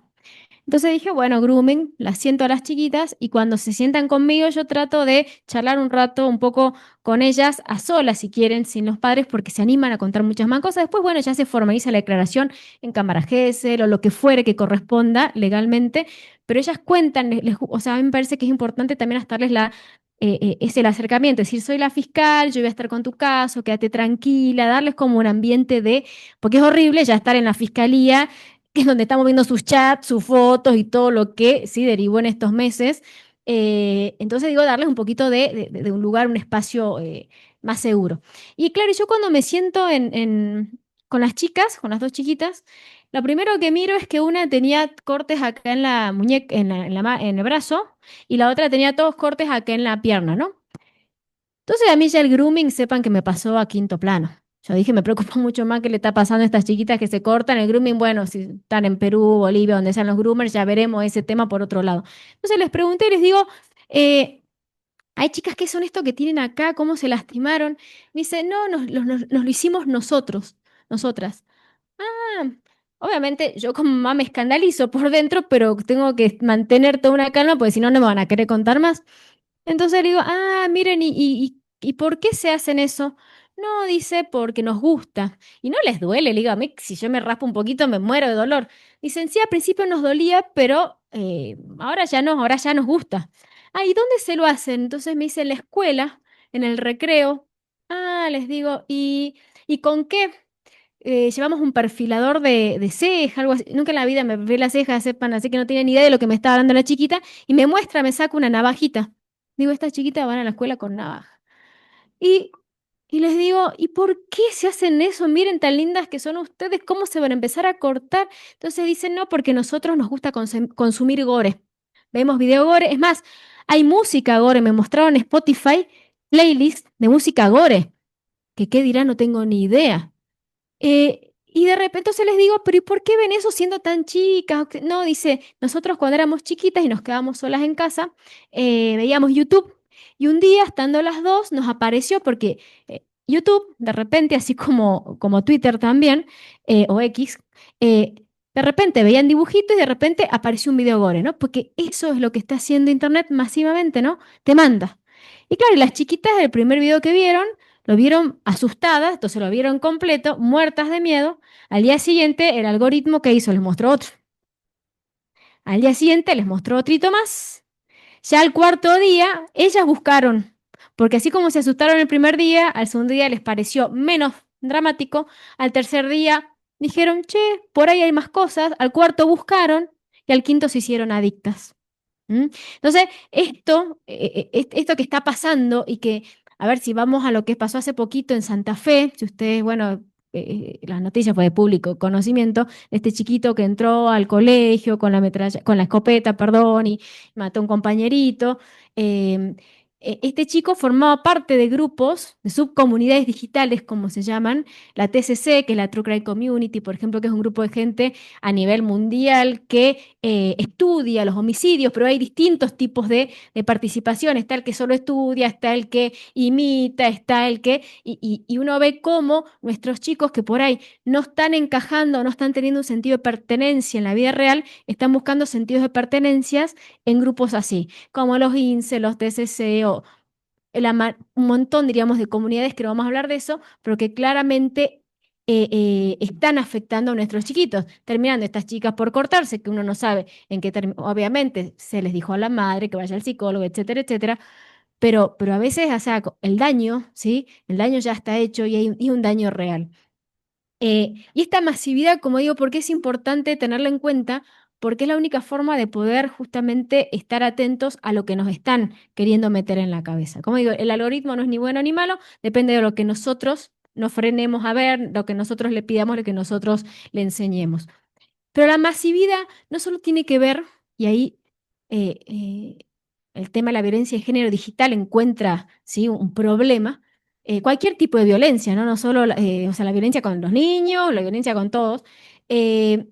Entonces dije, bueno, grooming, las siento a las chiquitas y cuando se sientan conmigo yo trato de charlar un rato un poco con ellas a solas si quieren, sin los padres, porque se animan a contar muchas más cosas. Después, bueno, ya se formaliza la declaración en cámara Gesell o lo que fuere que corresponda legalmente, pero ellas cuentan, o sea, a mí me parece que es importante también hasta darles es el acercamiento, es decir, soy la fiscal, yo voy a estar con tu caso, quédate tranquila, darles como un ambiente porque es horrible ya estar en la fiscalía que es donde estamos viendo sus chats, sus fotos y todo lo que sí derivó en estos meses. Entonces digo, darles un poquito de un lugar, un espacio más seguro. Y claro, yo cuando me siento con las chicas, con las 2 chiquitas, lo primero que miro es que una tenía cortes acá en la muñeca, en el brazo, y la otra tenía todos cortes acá en la pierna, ¿no? Entonces a mí ya el grooming, sepan que me pasó a quinto plano. Yo dije, me preocupa mucho más qué le está pasando a estas chiquitas que se cortan el grooming. Bueno, si están en Perú, Bolivia, donde sean los groomers, ya veremos ese tema por otro lado. Entonces les pregunté y les digo, hay chicas que son esto que tienen acá, ¿cómo se lastimaron? Me dice, no, nos lo hicimos nosotros, nosotras. Ah, obviamente yo como mamá me escandalizo por dentro, pero tengo que mantener toda una calma porque si no, no me van a querer contar más. Entonces le digo, miren, ¿y por qué se hacen eso? No, dice, porque nos gusta. Y no les duele, le digo, a mí si yo me raspo un poquito me muero de dolor. Dicen, sí, al principio nos dolía, pero ahora ya no, ahora ya nos gusta. ¿Y dónde se lo hacen? Entonces me dice, en la escuela, en el recreo. Les digo, ¿y con qué? Llevamos un perfilador de ceja, algo así. Nunca en la vida me ve la ceja, sepan, así que no tiene ni idea de lo que me estaba hablando la chiquita. Y me muestra, me saca una navajita. Digo, estas chiquitas van a la escuela con navaja. Y, y les digo, ¿y por qué se hacen eso? Miren tan lindas que son ustedes, ¿cómo se van a empezar a cortar? Entonces dicen, no, porque nosotros nos gusta consumir gore. Vemos video gore. Es más, hay música gore. Me mostraron en Spotify playlist de música gore. Que qué dirá, no tengo ni idea. Y de repente se les digo, pero ¿y por qué ven eso siendo tan chicas? No, dice, nosotros cuando éramos chiquitas y nos quedábamos solas en casa, veíamos YouTube y un día, estando las dos, nos apareció porque YouTube, de repente, así como Twitter también, o X, de repente veían dibujitos y de repente apareció un video gore, ¿no? Porque eso es lo que está haciendo Internet masivamente, ¿no? Te manda. Y claro, y las chiquitas, el primer video que vieron, lo vieron asustadas, entonces lo vieron completo, muertas de miedo. Al día siguiente, el algoritmo que hizo les mostró otro. Al día siguiente les mostró otrito más. Ya al cuarto día, ellas buscaron, porque así como se asustaron el primer día, al segundo día les pareció menos dramático, al tercer día dijeron, che, por ahí hay más cosas, al cuarto buscaron y al quinto se hicieron adictas. ¿Mm? Entonces, esto que está pasando y que, a ver si vamos a lo que pasó hace poquito en Santa Fe, si ustedes, bueno, las noticias fue de público conocimiento, de este chiquito que entró al colegio con con la escopeta, perdón, y mató a un compañerito. eh, este chico formaba parte de grupos, de subcomunidades digitales, como se llaman, la TCC, que es la True Crime Community, por ejemplo, que es un grupo de gente a nivel mundial que estudia los homicidios, pero hay distintos tipos de participación. Está el que solo estudia, está el que imita, está el que... Y uno ve cómo nuestros chicos que por ahí no están encajando, no están teniendo un sentido de pertenencia en la vida real, están buscando sentidos de pertenencias en grupos así, como los INSE, los TCC o un montón, diríamos, de comunidades que no vamos a hablar de eso, pero que claramente están afectando a nuestros chiquitos, terminando estas chicas por cortarse, que uno no sabe en qué obviamente se les dijo a la madre que vaya al psicólogo, etcétera, etcétera, pero a veces, o sea, el daño, ¿sí? El daño ya está hecho y hay un daño real. Y esta masividad, como digo, ¿por qué es importante tenerla en cuenta? Porque es la única forma de poder justamente estar atentos a lo que nos están queriendo meter en la cabeza. Como digo, el algoritmo no es ni bueno ni malo, depende de lo que nosotros nos frenemos a ver, lo que nosotros le pidamos, lo que nosotros le enseñemos. Pero la masividad no solo tiene que ver, y ahí el tema de la violencia de género digital encuentra, ¿sí?, un problema, cualquier tipo de violencia, ¿no? No solo o sea, la violencia con los niños, la violencia con todos, eh,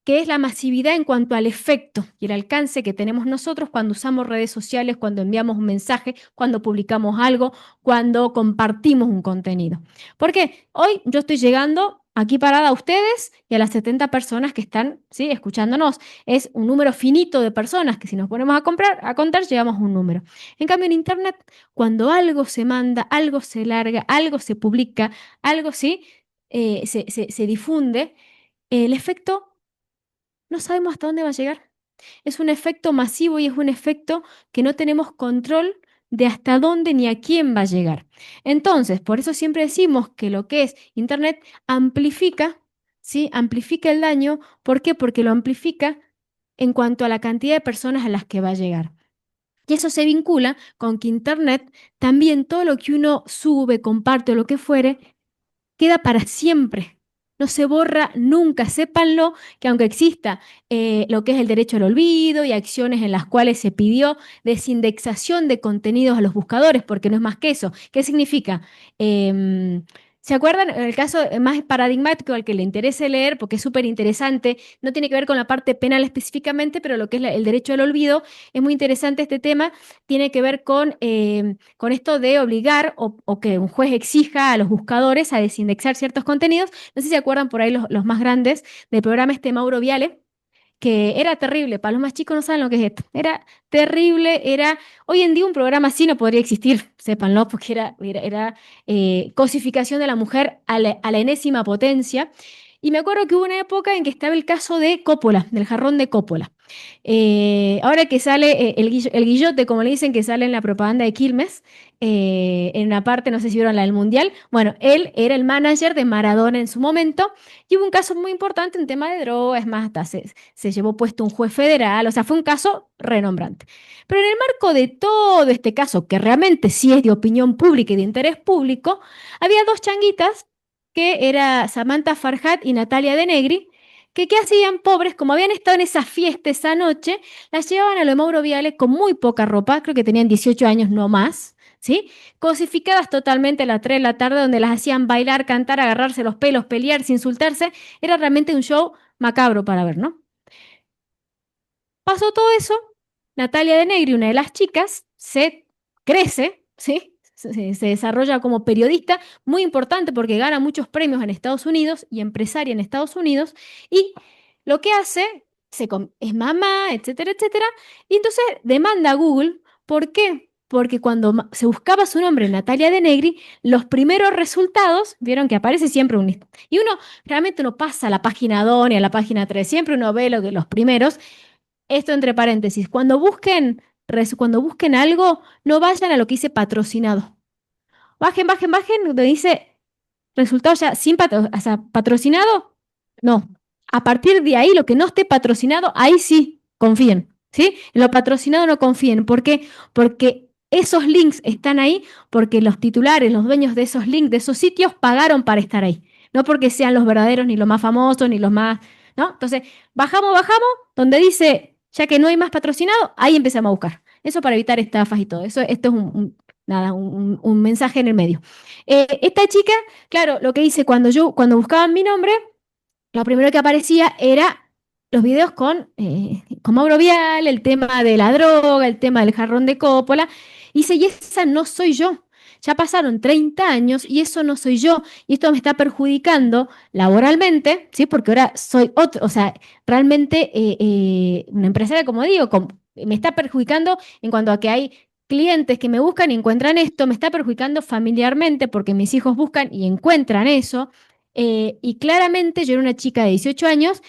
que es la masividad en cuanto al efecto y el alcance que tenemos nosotros cuando usamos redes sociales, cuando enviamos un mensaje, cuando publicamos algo, cuando compartimos un contenido. Porque hoy yo estoy llegando aquí parada a ustedes y a las 70 personas que están, ¿sí?, escuchándonos. Es un número finito de personas que si nos ponemos a contar, llegamos a un número. En cambio, en Internet, cuando algo se manda, algo se larga, algo se publica, algo sí, se difunde, el efecto no sabemos hasta dónde va a llegar. Es un efecto masivo y es un efecto que no tenemos control de hasta dónde ni a quién va a llegar. Entonces, por eso siempre decimos que lo que es Internet amplifica, ¿sí? Amplifica el daño. ¿Por qué? Porque lo amplifica en cuanto a la cantidad de personas a las que va a llegar. Y eso se vincula con que Internet también todo lo que uno sube, comparte o lo que fuere, queda para siempre. No se borra nunca. Sépanlo que aunque exista lo que es el derecho al olvido y acciones en las cuales se pidió desindexación de contenidos a los buscadores, porque no es más que eso. ¿Qué significa? ¿Se acuerdan? El caso más paradigmático al que le interese leer, porque es súper interesante, no tiene que ver con la parte penal específicamente, pero lo que es el derecho al olvido, es muy interesante este tema, tiene que ver con esto de obligar o que un juez exija a los buscadores a desindexar ciertos contenidos. No sé si se acuerdan por ahí los más grandes del programa Mauro Viale, que era terrible. Para los más chicos no saben lo que es esto. Era terrible, hoy en día un programa así no podría existir, sépanlo, porque era cosificación de la mujer a la enésima potencia. Y me acuerdo que hubo una época en que estaba el caso de Coppola, del jarrón de Coppola. Ahora que sale el guillote, como le dicen, que sale en la propaganda de Quilmes, en una parte, no sé si vieron la del Mundial, bueno, él era el manager de Maradona en su momento, y hubo un caso muy importante en tema de drogas, es más, hasta se llevó puesto un juez federal, o sea, fue un caso renombrante. Pero en el marco de todo este caso, que realmente sí es de opinión pública y de interés público, había dos changuitas, que era Samantha Farhat y Natalia De Negri, que ¿qué hacían? Pobres, como habían estado en esa fiesta esa noche, las llevaban a lo de Mauro Viale con muy poca ropa, creo que tenían 18 años, no más, ¿sí? Cosificadas totalmente a las 3 de la tarde, donde las hacían bailar, cantar, agarrarse los pelos, pelearse, insultarse. Era realmente un show macabro para ver, ¿no? Pasó todo eso, Natalia De Negri, una de las chicas, se crece, ¿sí? Se desarrolla como periodista, muy importante porque gana muchos premios en Estados Unidos y empresaria en Estados Unidos, y lo que hace, es mamá, etcétera, etcétera, y entonces demanda a Google. ¿Por qué? Porque cuando se buscaba su nombre, Natalia De Negri, los primeros resultados, vieron que aparece siempre y uno realmente no pasa a la página 2 ni a la página 3, siempre uno ve los primeros. Esto entre paréntesis, cuando busquen algo, no vayan a lo que dice patrocinado. Bajen, donde dice resultado ya sin o sea, patrocinado, no. A partir de ahí, lo que no esté patrocinado, ahí sí confíen, ¿sí? En lo patrocinado no confíen. ¿Por qué? Porque esos links están ahí porque los titulares, los dueños de esos links, de esos sitios, pagaron para estar ahí. No porque sean los verdaderos, ni los más famosos, ni los más, ¿no? Entonces, bajamos, donde dice, ya que no hay más patrocinado, ahí empezamos a buscar. Eso para evitar estafas y todo. Esto es un mensaje en el medio. Esta chica, claro, lo que dice, cuando buscaban mi nombre, lo primero que aparecía era los videos con Mauro Viale, el tema de la droga, el tema del jarrón de Coppola. Y dice, y esa no soy yo. Ya pasaron 30 años y eso no soy yo. Y esto me está perjudicando laboralmente, ¿sí? Porque ahora soy otro, o sea, realmente una empresaria, como digo, me está perjudicando en cuanto a que hay clientes que me buscan y encuentran esto, me está perjudicando familiarmente porque mis hijos buscan y encuentran eso. Y claramente yo era una chica de 18 años,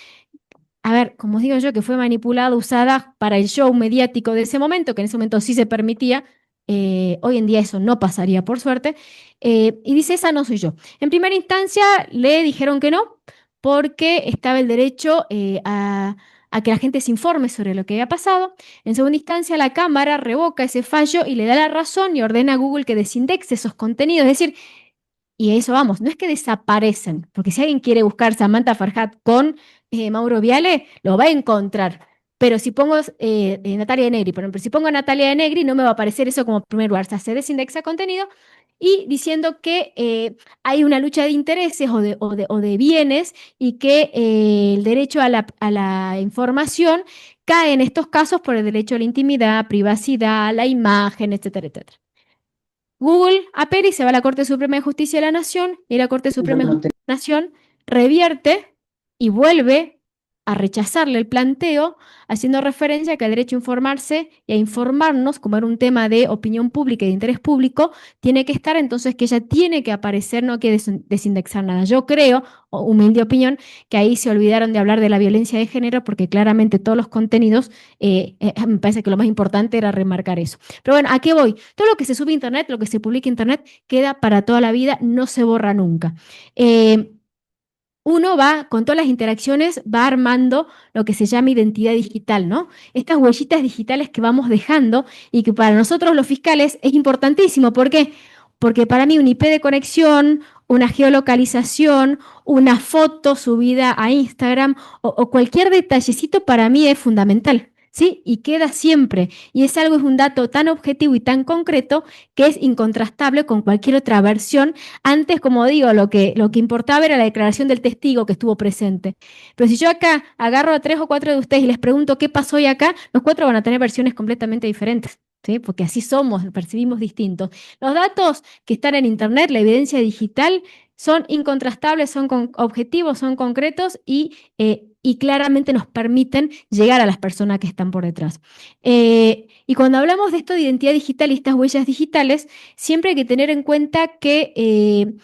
a ver, como digo yo, que fue manipulada, usada para el show mediático de ese momento, que en ese momento sí se permitía. Hoy en día eso no pasaría, por suerte. Y dice, esa no soy yo. En primera instancia le dijeron que no, porque estaba el derecho a que la gente se informe sobre lo que había pasado. En segunda instancia, la Cámara revoca ese fallo y le da la razón y ordena a Google que desindexe esos contenidos. Es decir, y a eso vamos, no es que desaparecen, porque si alguien quiere buscar Samantha Farhat con Mauro Viale, lo va a encontrar. Pero si pongo Natalia De Negri, por ejemplo, si pongo Natalia De Negri, no me va a aparecer eso como primer lugar. O sea, se desindexa contenido y diciendo que hay una lucha de intereses o de bienes y que el derecho a la información cae en estos casos por el derecho a la intimidad, privacidad, la imagen, etcétera, etcétera. Google apela y se va a la Corte Suprema de Justicia de la Nación, y la Corte Suprema de Justicia de la Nación revierte y vuelve a rechazarle el planteo, haciendo referencia a que el derecho a informarse y a informarnos, como era un tema de opinión pública y de interés público, tiene que estar, entonces que ella tiene que aparecer, no hay que desindexar nada. Yo creo, humilde opinión, que ahí se olvidaron de hablar de la violencia de género, porque claramente todos los contenidos, me parece que lo más importante era remarcar eso. Pero bueno, ¿a qué voy? Todo lo que se sube a Internet, lo que se publica en Internet, queda para toda la vida, no se borra nunca. Uno va, con todas las interacciones, va armando lo que se llama identidad digital, ¿no? Estas huellitas digitales que vamos dejando y que para nosotros los fiscales es importantísimo. ¿Por qué? Porque para mí un IP de conexión, una geolocalización, una foto subida a Instagram o cualquier detallecito para mí es fundamental. ¿sí? Y queda siempre. Y es un dato tan objetivo y tan concreto que es incontrastable con cualquier otra versión. Antes, como digo, lo que importaba era la declaración del testigo que estuvo presente. Pero si yo acá agarro a 3 o 4 de ustedes y les pregunto qué pasó hoy acá, los 4 van a tener versiones completamente diferentes, ¿sí? Porque así somos, percibimos distintos. Los datos que están en Internet, la evidencia digital, son incontrastables, son objetivos, son concretos y claramente nos permiten llegar a las personas que están por detrás. Y cuando hablamos de esto de identidad digital y estas huellas digitales, siempre hay que tener en cuenta que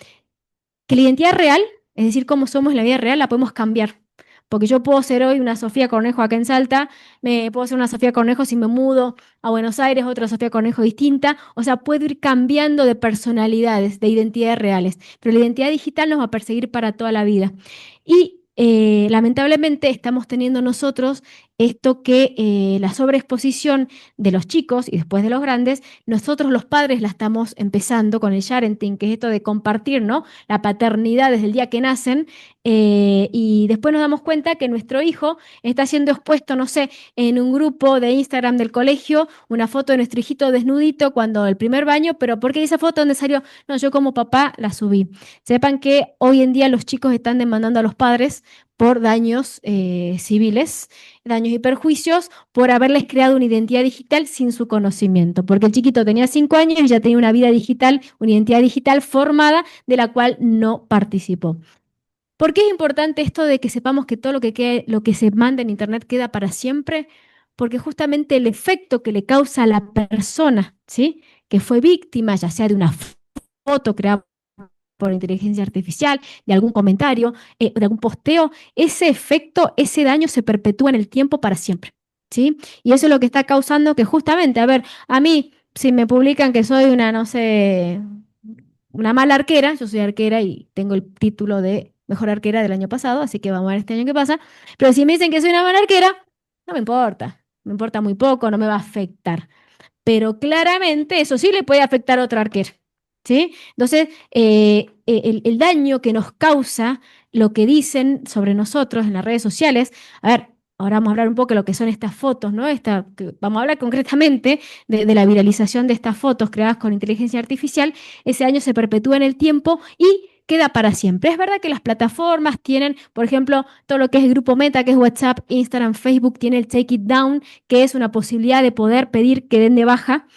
la identidad real, es decir, cómo somos en la vida real, la podemos cambiar. Porque yo puedo ser hoy una Sofía Cornejo acá en Salta, puedo ser una Sofía Cornejo si me mudo a Buenos Aires, otra Sofía Cornejo distinta. O sea, puedo ir cambiando de personalidades, de identidades reales. Pero la identidad digital nos va a perseguir para toda la vida. Y lamentablemente estamos teniendo nosotros esto que la sobreexposición de los chicos y después de los grandes, nosotros los padres la estamos empezando con el sharenting, que es esto de compartir, ¿no? La paternidad desde el día que nacen, y después nos damos cuenta que nuestro hijo está siendo expuesto, no sé, en un grupo de Instagram del colegio, una foto de nuestro hijito desnudito cuando el primer baño, pero ¿por qué esa foto dónde salió? No, yo como papá la subí. Sepan que hoy en día los chicos están demandando a los padres por daños civiles, daños y perjuicios por haberles creado una identidad digital sin su conocimiento, porque el chiquito tenía 5 años y ya tenía una vida digital, una identidad digital formada de la cual no participó. ¿Por qué es importante esto de que sepamos que todo lo que se manda en Internet queda para siempre? Porque justamente el efecto que le causa a la persona, ¿sí? Que fue víctima, ya sea de una foto creada por inteligencia artificial, de algún comentario, de algún posteo, ese efecto, ese daño se perpetúa en el tiempo para siempre, ¿sí? Y eso es lo que está causando que justamente, a ver, a mí, si me publican que soy una, no sé, una mala arquera, yo soy arquera y tengo el título de mejor arquera del año pasado, así que vamos a ver este año qué pasa, pero si me dicen que soy una mala arquera, no me importa muy poco, no me va a afectar, pero claramente eso sí le puede afectar a otro arquero, ¿sí? Entonces, el daño que nos causa lo que dicen sobre nosotros en las redes sociales, a ver, ahora vamos a hablar un poco de lo que son estas fotos, ¿no? Vamos a hablar concretamente de la viralización de estas fotos creadas con inteligencia artificial. Ese daño se perpetúa en el tiempo y queda para siempre. Es verdad que las plataformas tienen, por ejemplo, todo lo que es el grupo Meta, que es WhatsApp, Instagram, Facebook, tiene el Take It Down, que es una posibilidad de poder pedir que den de baja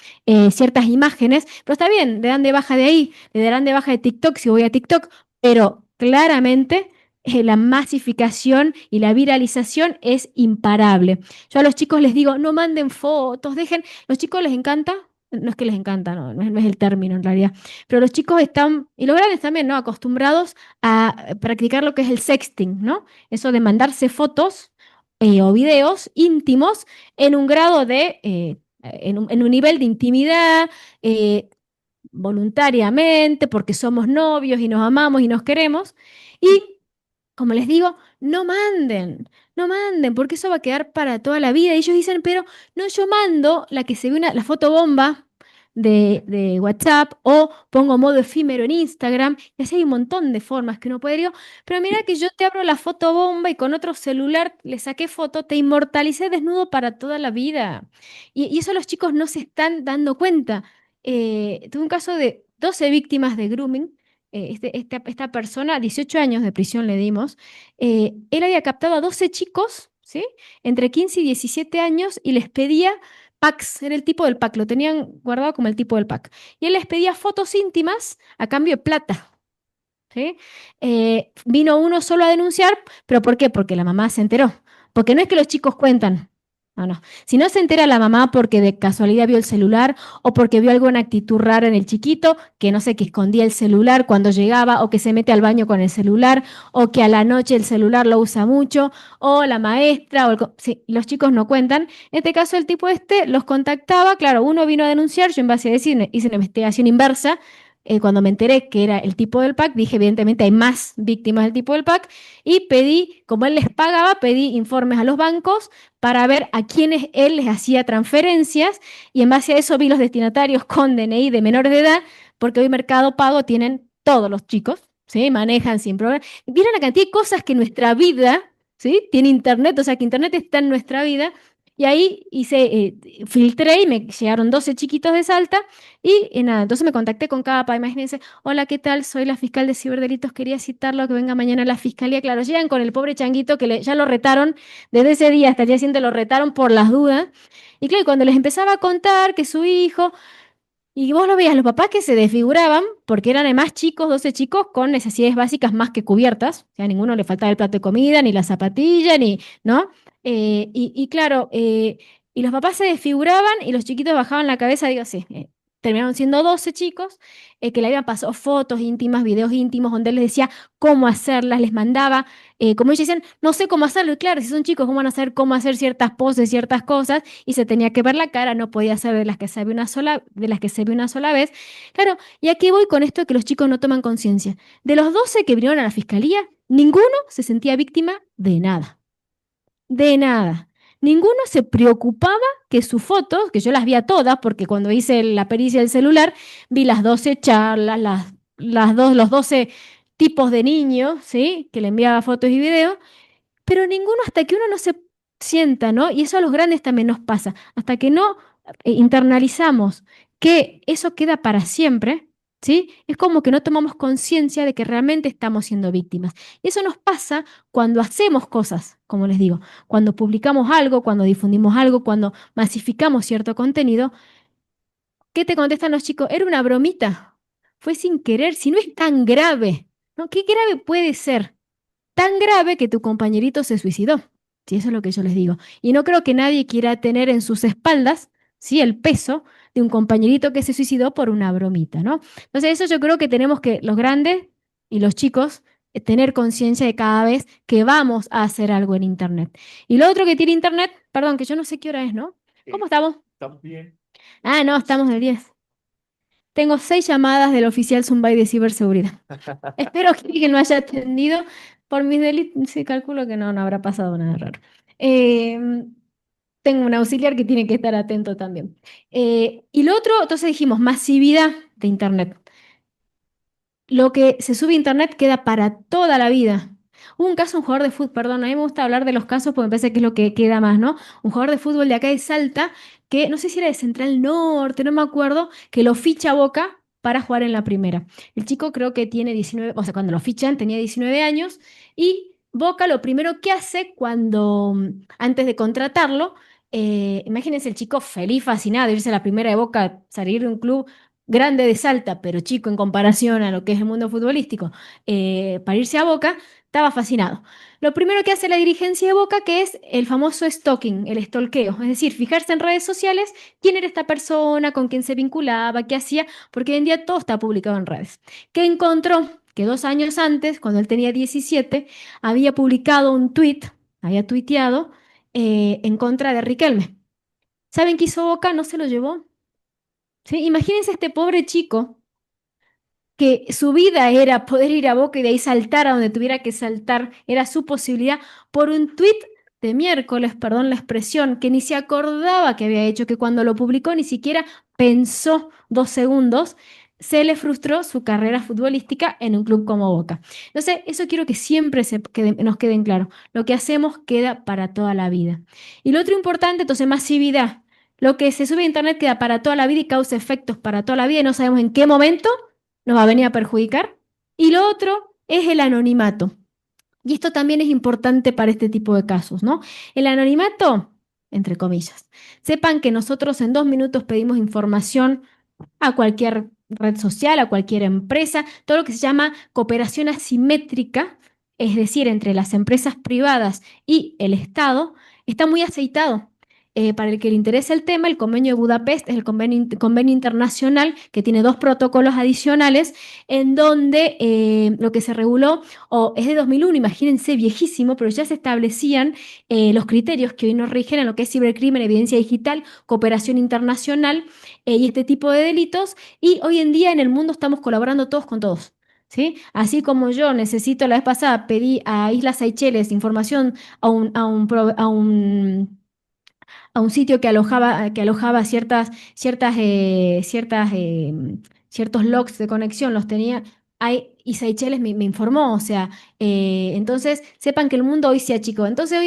ciertas imágenes, pero está bien, le dan de baja de ahí, le darán de baja de TikTok si voy a TikTok, pero claramente la masificación y la viralización es imparable. Yo a los chicos les digo, no manden fotos, los chicos les encanta, no es que les encanta, no es el término en realidad, pero los chicos están, y los grandes también, ¿no? Acostumbrados a practicar lo que es el sexting, ¿no? Eso de mandarse fotos o videos íntimos en un grado en un nivel de intimidad, voluntariamente, porque somos novios y nos amamos y nos queremos. Y como les digo, no manden, porque eso va a quedar para toda la vida. Y ellos dicen, pero no, yo mando la que se ve la foto bomba de WhatsApp o pongo modo efímero en Instagram. Y así hay un montón de formas que uno puede ir. Pero mira que yo te abro la foto bomba y con otro celular le saqué foto, te inmortalicé desnudo para toda la vida. Y eso los chicos no se están dando cuenta. Tuve un caso de 12 víctimas de grooming. Esta persona, 18 años de prisión le dimos, él había captado a 12 chicos, ¿sí? Entre 15 y 17 años y les pedía packs, era el tipo del pack, lo tenían guardado como el tipo del pack. Y él les pedía fotos íntimas a cambio de plata, ¿sí? Vino uno solo a denunciar, ¿pero por qué? Porque la mamá se enteró. Porque no es que los chicos cuentan, no. Si no se entera la mamá porque de casualidad vio el celular o porque vio alguna actitud rara en el chiquito, que no sé, que escondía el celular cuando llegaba o que se mete al baño con el celular o que a la noche el celular lo usa mucho o la maestra sí, los chicos no cuentan. En este caso el tipo los contactaba, claro, uno vino a denunciar, yo en base a decir, hice una investigación inversa. Cuando me enteré que era el tipo del pack, dije, evidentemente hay más víctimas del tipo del pack y pedí, como él les pagaba, pedí informes a los bancos para ver a quiénes él les hacía transferencias y en base a eso vi los destinatarios con DNI de menores de edad, porque hoy Mercado Pago tienen todos los chicos, ¿sí? Manejan sin problema. Vieron la cantidad de cosas que nuestra vida, ¿sí? Tiene Internet, o sea que Internet está en nuestra vida Y ahí filtré y me llegaron 12 chiquitos de Salta y nada, entonces me contacté con CAPA, imagínense, hola, ¿qué tal? Soy la fiscal de ciberdelitos, quería citarlo, que venga mañana a la fiscalía. Claro, llegan con el pobre changuito que ya lo retaron, desde ese día hasta el día siguiente lo retaron por las dudas. Y claro, y cuando les empezaba a contar que su hijo, y vos lo veías, los papás que se desfiguraban, porque eran además chicos, 12 chicos con necesidades básicas más que cubiertas, o sea, a ninguno le faltaba el plato de comida, ni la zapatilla, ni, ¿no? Y claro, y los papás se desfiguraban y los chiquitos bajaban la cabeza, digo, sí, terminaron siendo 12 chicos que le habían pasado fotos íntimas, videos íntimos, donde él les decía cómo hacerlas, les mandaba, como ellos decían, no sé cómo hacerlo, y claro, si son chicos, ¿cómo van a saber cómo hacer ciertas poses, ciertas cosas? Y se tenía que ver la cara, no podía ser de las que se ve una sola vez. Claro, y aquí voy con esto de que los chicos no toman conciencia. De los 12 que vinieron a la fiscalía, ninguno se sentía víctima de nada. De nada. Ninguno se preocupaba que sus fotos, que yo las vi a todas, porque cuando hice la pericia del celular, vi las 12 charlas, los 12 tipos de niños, ¿sí? Que le enviaba fotos y videos, pero ninguno hasta que uno no se sienta, ¿no? Y eso a los grandes también nos pasa, hasta que no internalizamos que eso queda para siempre, ¿sí? Es como que no tomamos conciencia de que realmente estamos siendo víctimas. Y eso nos pasa cuando hacemos cosas, como les digo, cuando publicamos algo, cuando difundimos algo, cuando masificamos cierto contenido. ¿Qué te contestan los chicos? Era una bromita, fue sin querer, si no es tan grave, ¿no? ¿Qué grave puede ser? Tan grave que tu compañerito se suicidó. Sí, eso es lo que yo les digo. Y no creo que nadie quiera tener en sus espaldas, sí, el peso de un compañerito que se suicidó por una bromita, ¿no? Entonces, eso yo creo que tenemos que, los grandes y los chicos, tener conciencia de cada vez que vamos a hacer algo en Internet. Y lo otro que tiene Internet, perdón, que yo no sé qué hora es, ¿no? ¿Cómo estamos? Estamos bien. Ah, no, estamos del 10. Tengo 6 llamadas del oficial Zumbay de ciberseguridad. Espero que alguien lo haya atendido. Por mis delitos, sí, calculo que no habrá pasado nada raro. Eh, Tengo un auxiliar que tiene que estar atento también. Y lo otro, entonces dijimos, masividad de Internet. Lo que se sube a Internet queda para toda la vida. Hubo un caso, un jugador de fútbol, perdón, a mí me gusta hablar de los casos porque me parece que es lo que queda más, ¿no? Un jugador de fútbol de acá de Salta, que no sé si era de Central Norte, no me acuerdo, que lo ficha Boca para jugar en la primera. El chico creo que tiene 19, o sea, cuando lo fichan tenía 19 años y Boca lo primero que hace cuando, antes de contratarlo, imagínense el chico feliz, fascinado de irse a la primera de Boca, salir de un club grande de Salta, pero chico en comparación a lo que es el mundo futbolístico, para irse a Boca, estaba fascinado. Lo primero que hace la dirigencia de Boca, que es el famoso stalking, el stalkeo, es decir, fijarse en redes sociales quién era esta persona, con quién se vinculaba, qué hacía, porque hoy en día todo está publicado en redes. ¿Qué encontró? Que 2 años antes, cuando él tenía 17, había publicado un tweet, había tuiteado en contra de Riquelme. ¿Saben qué hizo Boca? No se lo llevó. ¿Sí? Imagínense este pobre chico que su vida era poder ir a Boca y de ahí saltar a donde tuviera que saltar, era su posibilidad, por un tuit de miércoles, perdón la expresión, que ni se acordaba que había hecho, que cuando lo publicó ni siquiera pensó 2 segundos, se le frustró su carrera futbolística en un club como Boca. Entonces, eso quiero que siempre nos quede en claro. Lo que hacemos queda para toda la vida. Y lo otro importante, entonces, masividad. Lo que se sube a internet queda para toda la vida y causa efectos para toda la vida y no sabemos en qué momento nos va a venir a perjudicar. Y lo otro es el anonimato. Y esto también es importante para este tipo de casos, ¿no? El anonimato, entre comillas. Sepan que nosotros en 2 minutos pedimos información a cualquier red social, a cualquier empresa, todo lo que se llama cooperación asimétrica, es decir, entre las empresas privadas y el Estado, está muy aceitado. Para el que le interese el tema, el convenio de Budapest es el convenio internacional que tiene 2 protocolos adicionales en donde lo que se reguló es de 2001, imagínense, viejísimo, pero ya se establecían los criterios que hoy nos rigen en lo que es cibercrimen, evidencia digital, cooperación internacional y este tipo de delitos. Y hoy en día en el mundo estamos colaborando todos con todos. ¿Sí? Así como yo necesito, la vez pasada pedí a Islas Seychelles información a un sitio que alojaba ciertos logs de conexión, los tenía. y Seychelles me informó, o sea, entonces sepan que el mundo hoy se achicó. Entonces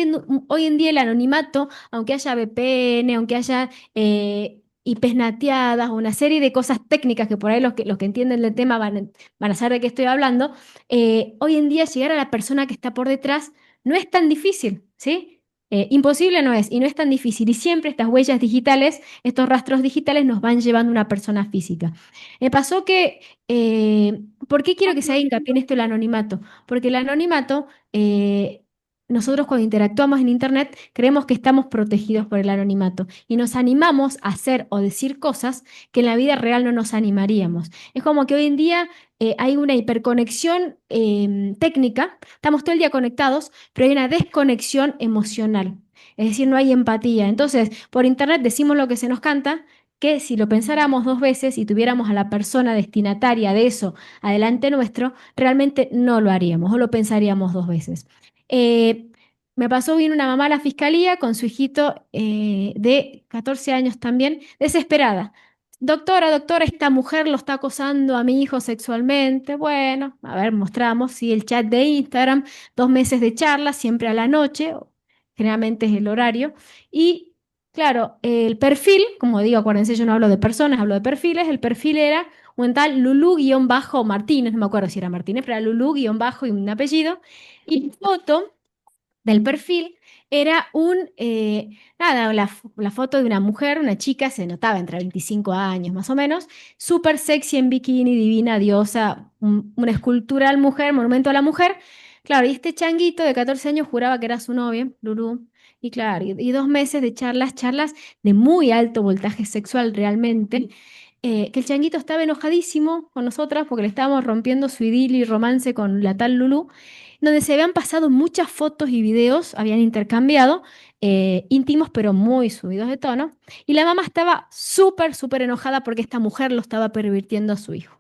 hoy en día el anonimato, aunque haya VPN, aunque haya IPs nateadas, una serie de cosas técnicas que por ahí los que entienden el tema van a saber de qué estoy hablando, hoy en día llegar a la persona que está por detrás no es tan difícil, ¿sí? Imposible no es, y no es tan difícil. Y siempre estas huellas digitales, estos rastros digitales nos van llevando a una persona física. Me pasó que, ¿por qué quiero que se haga hincapié en esto el anonimato? Porque el anonimato, nosotros cuando interactuamos en Internet creemos que estamos protegidos por el anonimato y nos animamos a hacer o decir cosas que en la vida real no nos animaríamos. Es como que hoy en día hay una hiperconexión técnica, estamos todo el día conectados, pero hay una desconexión emocional. Es decir, no hay empatía. Entonces, por Internet decimos lo que se nos canta, que si lo pensáramos dos veces y tuviéramos a la persona destinataria de eso adelante nuestro, realmente no lo haríamos o lo pensaríamos dos veces. Me pasó bien una mamá a la fiscalía con su hijito de 14 años también, desesperada. Doctora, doctora, esta mujer lo está acosando a mi hijo sexualmente. Bueno, a ver, mostramos, sí, el chat de Instagram, 2 meses de charla, siempre a la noche, generalmente es el horario. Y claro, el perfil, como digo, acuérdense, yo no hablo de personas, hablo de perfiles, el perfil era un tal Lulú-Martínez, no me acuerdo si era Martínez, pero era Lulú- y un apellido, y foto del perfil era nada, la foto de una mujer, una chica, se notaba entre 25 años más o menos, súper sexy en bikini, divina, diosa, una escultural mujer, monumento a la mujer. Claro, y este changuito de 14 años juraba que era su novia, Lulú, y claro, y 2 meses de charlas de muy alto voltaje sexual realmente. Que el changuito estaba enojadísimo con nosotras porque le estábamos rompiendo su idilio y romance con la tal Lulú, donde se habían pasado muchas fotos y videos, habían intercambiado, íntimos pero muy subidos de tono, y la mamá estaba súper, súper enojada porque esta mujer lo estaba pervirtiendo a su hijo.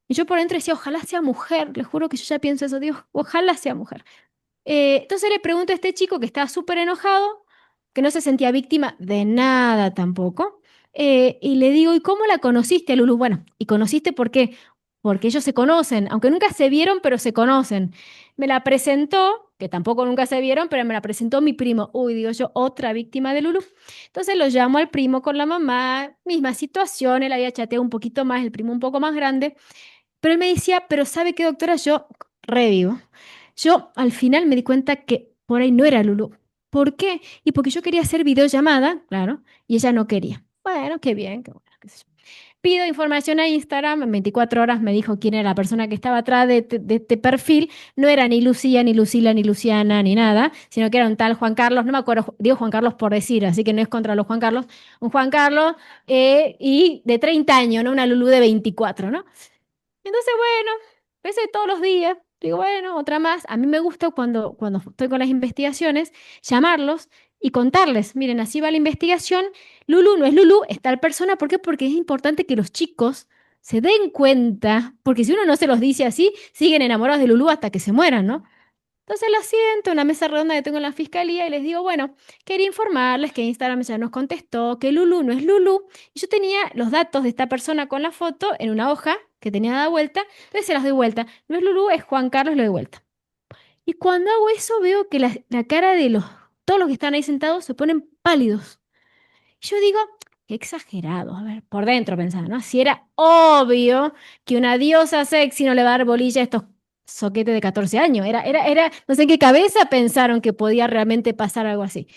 Y yo por dentro decía, ojalá sea mujer, les juro que yo ya pienso eso, digo, ojalá sea mujer. Entonces le pregunto a este chico que estaba súper enojado, que no se sentía víctima de nada tampoco, y le digo, ¿y cómo la conociste a Lulu? Bueno, ¿y conociste por qué? Porque ellos se conocen, aunque nunca se vieron, pero se conocen. Me la presentó, que tampoco nunca se vieron, pero me la presentó mi primo. Uy, digo yo, otra víctima de Lulu. Entonces lo llamo al primo con la mamá, misma situación, él había chateado un poquito más, el primo un poco más grande. Pero él me decía, pero ¿sabe qué, doctora? Yo revivo. Yo al final me di cuenta que por ahí no era Lulu. ¿Por qué? Y porque yo quería hacer videollamada, claro, y ella no quería. Bueno, qué bien, qué bueno, qué sé yo. Pido información a Instagram, en 24 horas me dijo quién era la persona que estaba atrás de este perfil. No era ni Lucía, ni Lucila, ni Luciana, ni nada, sino que era un tal Juan Carlos, no me acuerdo, digo Juan Carlos por decir, así que no es contra los Juan Carlos, un Juan Carlos y de 30 años, no una Lulú de 24, ¿no? Entonces, bueno, empecé todos los días. Digo, bueno, otra más. A mí me gusta cuando estoy con las investigaciones, llamarlos y contarles, miren, así va la investigación. Lulu no es Lulu, es tal persona. ¿Por qué? Porque es importante que los chicos se den cuenta, porque si uno no se los dice así, siguen enamorados de Lulu hasta que se mueran, ¿no? Entonces la siento en una mesa redonda que tengo en la fiscalía y les digo, bueno, quería informarles que Instagram ya nos contestó, que Lulu no es Lulu. Y yo tenía los datos de esta persona con la foto en una hoja que tenía dada vuelta, entonces se las doy vuelta. No es Lulu, es Juan Carlos, lo doy vuelta. Y cuando hago eso veo que la cara de todos los que están ahí sentados se ponen pálidos. Y yo digo, qué exagerado, a ver, por dentro pensaba, ¿no? Si era obvio que una diosa sexy no le va a dar bolilla a estos soquetes de 14 años. No sé en qué cabeza pensaron que podía realmente pasar algo así.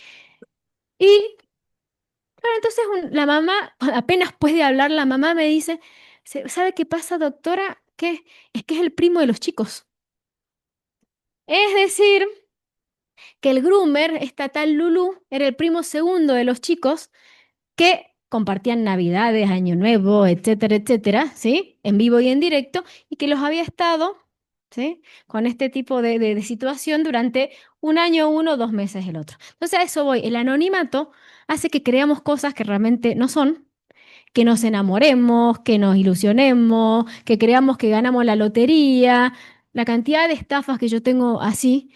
Y claro, entonces la mamá, apenas puede hablar, la mamá me dice, ¿sabe qué pasa, doctora? ¿Qué? Es que es el primo de los chicos. Es decir, que el groomer, esta tal Lulu, era el primo segundo de los chicos que compartían Navidades, Año Nuevo, etcétera, etcétera, ¿sí? En vivo y en directo, y que los había estado, ¿sí? Con este tipo de situación durante un año uno, 2 meses el otro. Entonces a eso voy. El anonimato hace que creamos cosas que realmente no son, que nos enamoremos, que nos ilusionemos, que creamos que ganamos la lotería, la cantidad de estafas que yo tengo así.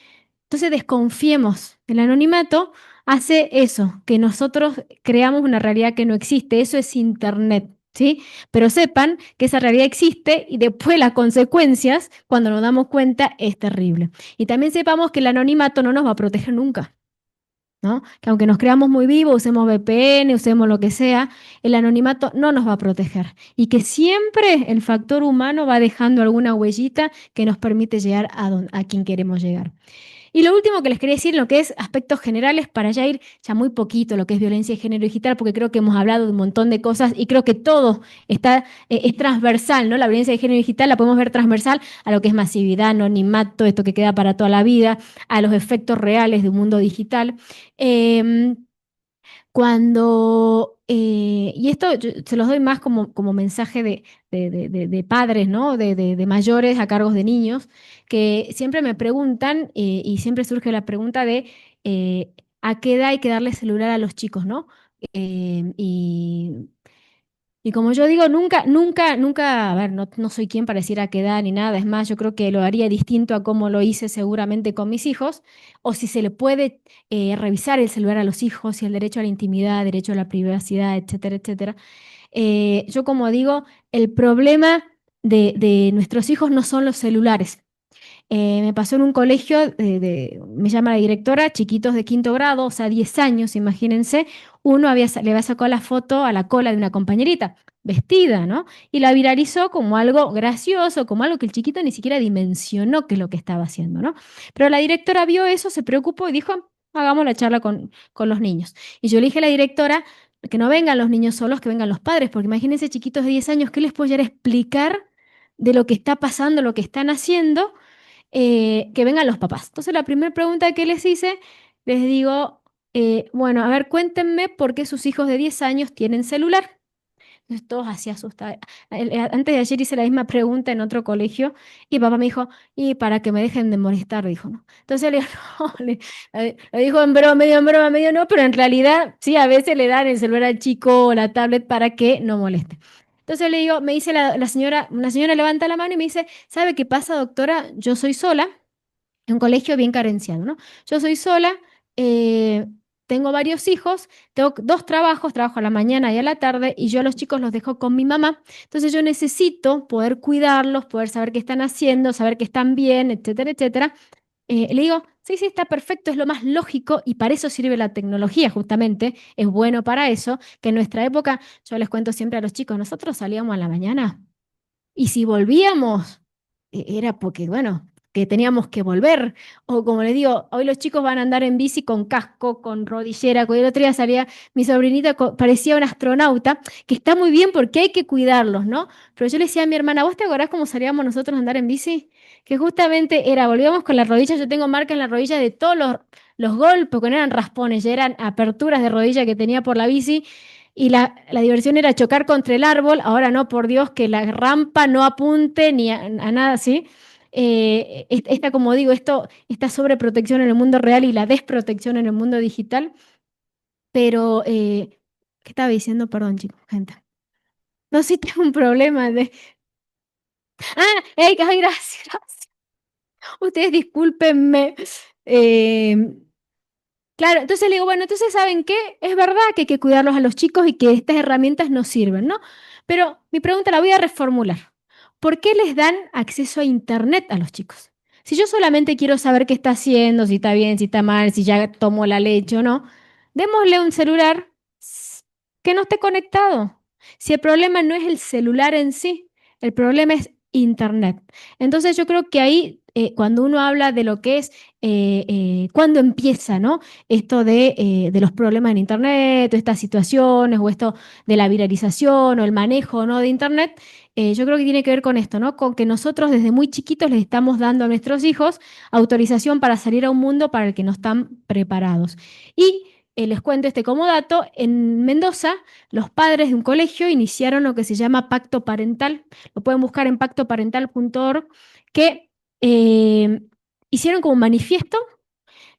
Entonces desconfiemos. El anonimato hace eso, que nosotros creamos una realidad que no existe. Eso es Internet. ¿sí? Pero sepan que esa realidad existe y después las consecuencias, cuando nos damos cuenta, es terrible. Y también sepamos que el anonimato no nos va a proteger nunca, ¿no? Que aunque nos creamos muy vivos, usemos VPN, usemos lo que sea, el anonimato no nos va a proteger. Y que siempre el factor humano va dejando alguna huellita que nos permite llegar a quien queremos llegar. Y lo último que les quería decir, lo que es aspectos generales, para ya ir ya muy poquito, lo que es violencia de género digital, porque creo que hemos hablado de un montón de cosas y creo que todo está, es transversal, ¿no? La violencia de género digital la podemos ver transversal a lo que es masividad, anonimato, esto que queda para toda la vida, a los efectos reales de un mundo digital. Y esto se los doy más como mensaje de padres, ¿no? De mayores a cargos de niños, que siempre me preguntan y siempre surge la pregunta de ¿a qué edad hay que darle celular a los chicos, ¿no? Eh, y, y como yo digo, nunca, a ver, no soy quien para decir a qué edad ni nada, es más, yo creo que lo haría distinto a cómo lo hice seguramente con mis hijos, o si se le puede revisar el celular a los hijos y el derecho a la intimidad, derecho a la privacidad, etcétera, etcétera. Yo como digo, el problema de nuestros hijos no son los celulares. Me pasó en un colegio, me llama la directora, chiquitos de 5.º grado, o sea, 10 años, imagínense, uno le había sacado la foto a la cola de una compañerita, vestida, ¿no? Y la viralizó como algo gracioso, como algo que el chiquito ni siquiera dimensionó que es lo que estaba haciendo, ¿no? Pero la directora vio eso, se preocupó y dijo, hagamos la charla con los niños. Y yo le dije a la directora que no vengan los niños solos, que vengan los padres, porque imagínense chiquitos de 10 años, ¿qué les puedo llegar a explicar de lo que está pasando, lo que están haciendo? Que vengan los papás. Entonces, la primera pregunta que les hice, les digo, bueno, a ver, cuéntenme por qué sus hijos de 10 años tienen celular. Entonces, todos así asustados. Antes de ayer hice la misma pregunta en otro colegio y papá me dijo, y para que me dejen de molestar, dijo, ¿no? Entonces le digo, no, lo dijo en broma, medio no, pero en realidad sí, a veces le dan el celular al chico o la tablet para que no moleste. Entonces le digo, me dice la señora, una señora levanta la mano y me dice, ¿sabe qué pasa, doctora? Yo soy sola, en un colegio bien carenciado, ¿no? Yo soy sola, eh, tengo varios hijos, tengo 2 trabajos, trabajo a la mañana y a la tarde, y yo a los chicos los dejo con mi mamá. Entonces yo necesito poder cuidarlos, poder saber qué están haciendo, saber que están bien, etcétera, etcétera. Le digo, sí, sí, está perfecto, es lo más lógico y para eso sirve la tecnología, justamente, es bueno para eso, que en nuestra época, yo les cuento siempre a los chicos, nosotros salíamos a la mañana y si volvíamos, era porque, bueno, que teníamos que volver. O como les digo, hoy los chicos van a andar en bici con casco, con rodillera. El otro día salía mi sobrinita, parecía un astronauta, que está muy bien porque hay que cuidarlos, ¿no? Pero yo le decía a mi hermana, ¿vos te acordás cómo salíamos nosotros a andar en bici? Que justamente volvíamos con las rodillas, yo tengo marca en la rodilla de todos los golpes, que no eran raspones, ya eran aperturas de rodilla que tenía por la bici. Y la diversión era chocar contra el árbol, ahora no, por Dios, que la rampa no apunte ni a nada así. Esta, como digo, esta sobreprotección en el mundo real y la desprotección en el mundo digital. Pero, ¿qué estaba diciendo? Perdón, chicos, gente. No, sí tengo un problema de... Ah, ay, gracias, gracias. Ustedes discúlpenme. Claro, entonces le digo, bueno, entonces ¿saben qué? Es verdad que hay que cuidarlos a los chicos y que estas herramientas nos sirven, ¿no? Pero mi pregunta la voy a reformular. ¿Por qué les dan acceso a Internet a los chicos? Si yo solamente quiero saber qué está haciendo, si está bien, si está mal, si ya tomó la leche o no, démosle un celular que no esté conectado. Si el problema no es el celular en sí, el problema es Internet. Entonces yo creo que ahí, cuando uno habla de lo que es, cuando empieza, ¿no? Esto de los problemas en Internet, o estas situaciones, o esto de la viralización, o el manejo, ¿no? de Internet, yo creo que tiene que ver con esto, ¿no? Con que nosotros desde muy chiquitos les estamos dando a nuestros hijos autorización para salir a un mundo para el que no están preparados. Y les cuento como dato, en Mendoza, los padres de un colegio iniciaron lo que se llama Pacto Parental, lo pueden buscar en pactoparental.org, que hicieron como un manifiesto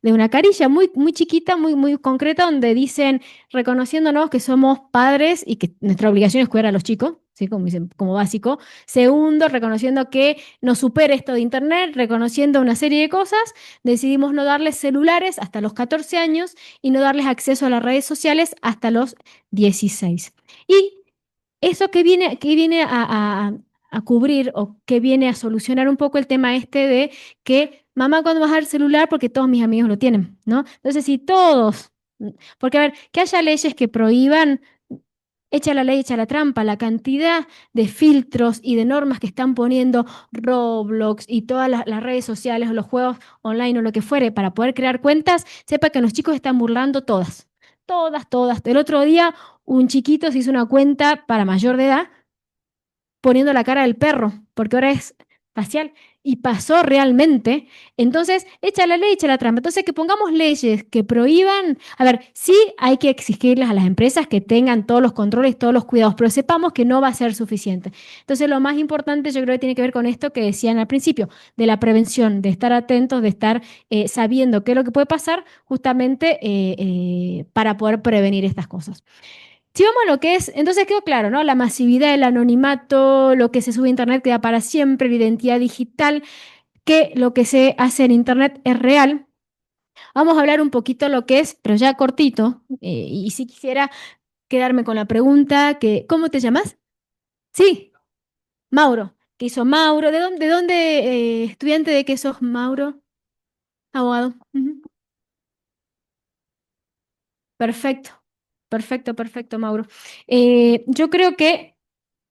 de una carilla muy, muy chiquita, muy, muy concreta, donde dicen, reconociéndonos que somos padres y que nuestra obligación es cuidar a los chicos, ¿sí? Como básico. Segundo, reconociendo que nos supera esto de Internet, reconociendo una serie de cosas, decidimos no darles celulares hasta los 14 años y no darles acceso a las redes sociales hasta los 16. Y eso que viene a cubrir o que viene a solucionar un poco el tema este de que mamá, ¿cuándo vas a dar celular? Porque todos mis amigos lo tienen, ¿no? Entonces, si todos, porque a ver, que haya leyes que prohíban, echa la ley, echa la trampa, la cantidad de filtros y de normas que están poniendo Roblox y todas las redes sociales o los juegos online o lo que fuere para poder crear cuentas, sepa que los chicos están burlando todas, todas, todas. El otro día un chiquito se hizo una cuenta para mayor de edad poniendo la cara del perro, porque ahora es facial, y pasó realmente. Entonces, echa la ley, echa la trampa. Entonces, que pongamos leyes que prohíban, a ver, sí hay que exigirles a las empresas que tengan todos los controles, todos los cuidados, pero sepamos que no va a ser suficiente. Entonces, lo más importante yo creo que tiene que ver con esto que decían al principio, de la prevención, de estar atentos, de estar sabiendo qué es lo que puede pasar justamente para poder prevenir estas cosas. Si vamos a lo que es, entonces quedó claro, ¿no? La masividad, el anonimato, lo que se sube a Internet queda para siempre, la identidad digital, que lo que se hace en Internet es real. Vamos a hablar un poquito lo que es, pero ya cortito, y si quisiera quedarme con la pregunta, que, ¿cómo te llamas? Sí, Mauro. ¿Qué hizo Mauro? ¿De dónde, estudiante de qué sos, Mauro? Abogado. Ujú. Perfecto, perfecto, perfecto, Mauro. Yo creo que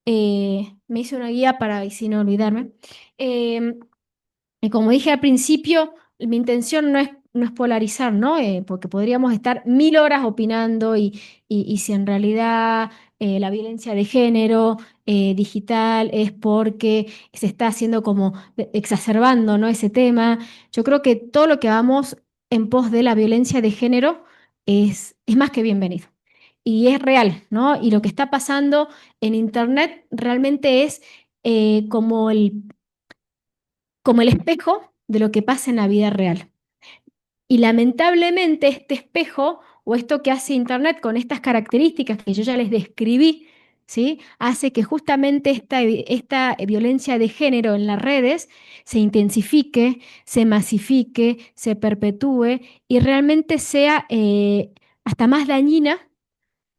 me hice una guía para, y sin olvidarme. Em, y como dije al principio, mi intención no es polarizar, ¿no? Porque podríamos estar 1000 horas opinando y si en realidad la violencia de género digital es porque se está haciendo como exacerbando, ¿no? Ese tema. Yo creo que todo lo que hagamos en pos de la violencia de género es más que bienvenido. Y es real, ¿no? Y lo que está pasando en Internet realmente es como el espejo de lo que pasa en la vida real. Y lamentablemente este espejo o esto que hace Internet con estas características que yo ya les describí, ¿sí? Hace que justamente esta violencia de género en las redes se intensifique, se masifique, se perpetúe y realmente sea hasta más dañina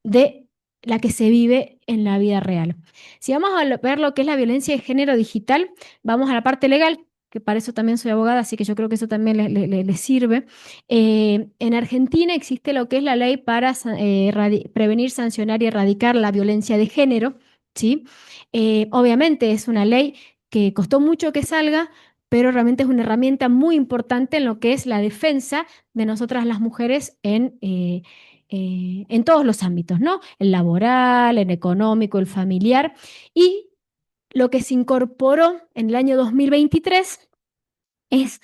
de la que se vive en la vida real. Si vamos a ver lo que es la violencia de género digital, vamos a la parte legal, que para eso también soy abogada, así que yo creo que eso también le sirve. En Argentina existe lo que es la ley para prevenir, sancionar y erradicar la violencia de género, ¿sí? Obviamente es una ley que costó mucho que salga, pero realmente es una herramienta muy importante en lo que es la defensa de nosotras las mujeres en todos los ámbitos, ¿no? El laboral, el económico, el familiar. Y lo que se incorporó en el año 2023 es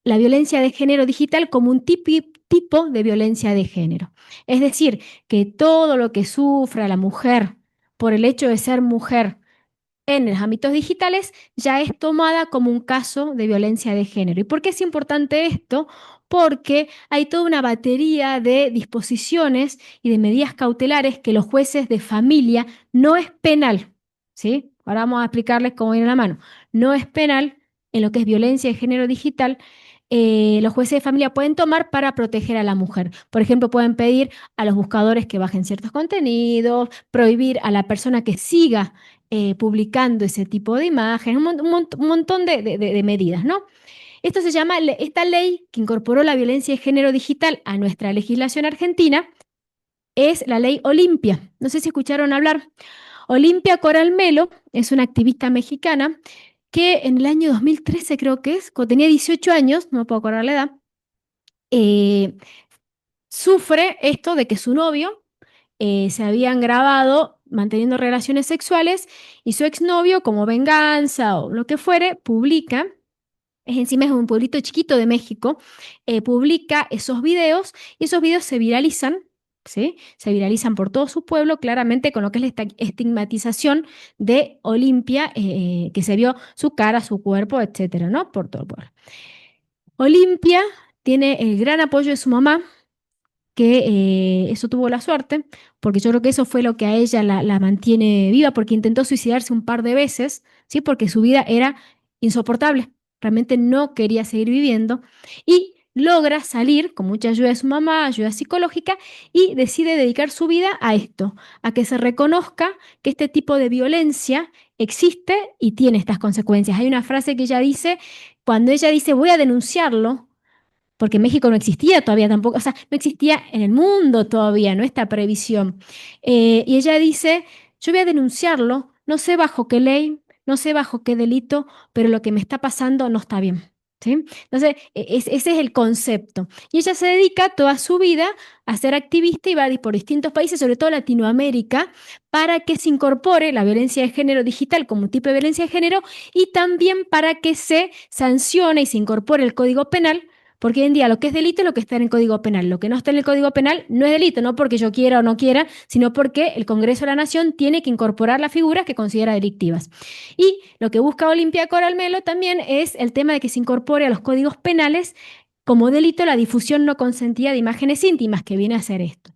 la violencia de género digital como un tipo de violencia de género. Es decir, que todo lo que sufra la mujer por el hecho de ser mujer en los ámbitos digitales ya es tomada como un caso de violencia de género. ¿Y por qué es importante esto? Porque hay toda una batería de disposiciones y de medidas cautelares que los jueces de familia no es penal, ¿sí? Ahora vamos a explicarles cómo viene la mano. No es penal en lo que es violencia de género digital. Los jueces de familia pueden tomar para proteger a la mujer. Por ejemplo, pueden pedir a los buscadores que bajen ciertos contenidos, prohibir a la persona que siga publicando ese tipo de imágenes, un montón de medidas, ¿no? Esto se llama, esta ley que incorporó la violencia de género digital a nuestra legislación argentina es la ley Olimpia. No sé si escucharon hablar. Olimpia Coral Melo es una activista mexicana que en el año 2013 creo que es, cuando tenía 18 años, no me puedo acordar la edad, sufre esto de que su novio se habían grabado manteniendo relaciones sexuales y su exnovio, como venganza o lo que fuere, publica, encima es un pueblito chiquito de México, publica esos videos y esos videos se viralizan, ¿sí? Se viralizan por todo su pueblo, claramente con lo que es la estigmatización de Olimpia, que se vio su cara, su cuerpo, etcétera, ¿no? Por todo el pueblo. Olimpia tiene el gran apoyo de su mamá, que eso tuvo la suerte, porque yo creo que eso fue lo que a ella la mantiene viva, porque intentó suicidarse un par de veces, ¿sí? Porque su vida era insoportable, realmente no quería seguir viviendo. Y logra salir con mucha ayuda de su mamá, ayuda psicológica, y decide dedicar su vida a esto, a que se reconozca que este tipo de violencia existe y tiene estas consecuencias. Hay una frase que ella dice, cuando ella dice voy a denunciarlo, porque en México no existía todavía tampoco, o sea, no existía en el mundo todavía, ¿no? Esta previsión. Y ella dice, yo voy a denunciarlo, no sé bajo qué ley, no sé bajo qué delito, pero lo que me está pasando no está bien. ¿Sí? Entonces, ese es el concepto. Y ella se dedica toda su vida a ser activista y va por distintos países, sobre todo Latinoamérica, para que se incorpore la violencia de género digital como tipo de violencia de género y también para que se sancione y se incorpore el Código Penal, porque hoy en día lo que es delito es lo que está en el Código Penal. Lo que no está en el Código Penal no es delito, no porque yo quiera o no quiera, sino porque el Congreso de la Nación tiene que incorporar las figuras que considera delictivas. Y lo que busca Olimpia Coral Melo también es el tema de que se incorpore a los códigos penales como delito la difusión no consentida de imágenes íntimas, que viene a hacer esto.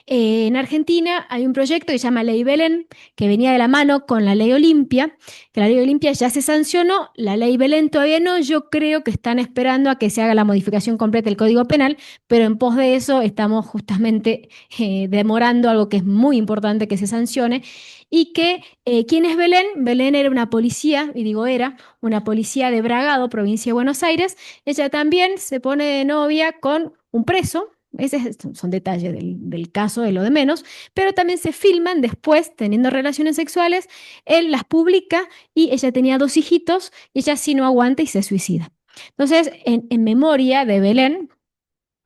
En Argentina hay un proyecto que se llama Ley Belén, que venía de la mano con la Ley Olimpia, que la Ley Olimpia ya se sancionó, la Ley Belén todavía no. Yo creo que están esperando a que se haga la modificación completa del Código Penal, pero en pos de eso estamos justamente demorando algo que es muy importante que se sancione. Y que, ¿quién es Belén? Belén era una policía, y digo era, una policía de Bragado, provincia de Buenos Aires. Ella también se pone de novia con un preso. Esos son detalles del caso, de lo de menos, pero también se filman después teniendo relaciones sexuales, él las publica y ella tenía 2 hijitos y ella sí no aguanta y se suicida. Entonces, en memoria de Belén,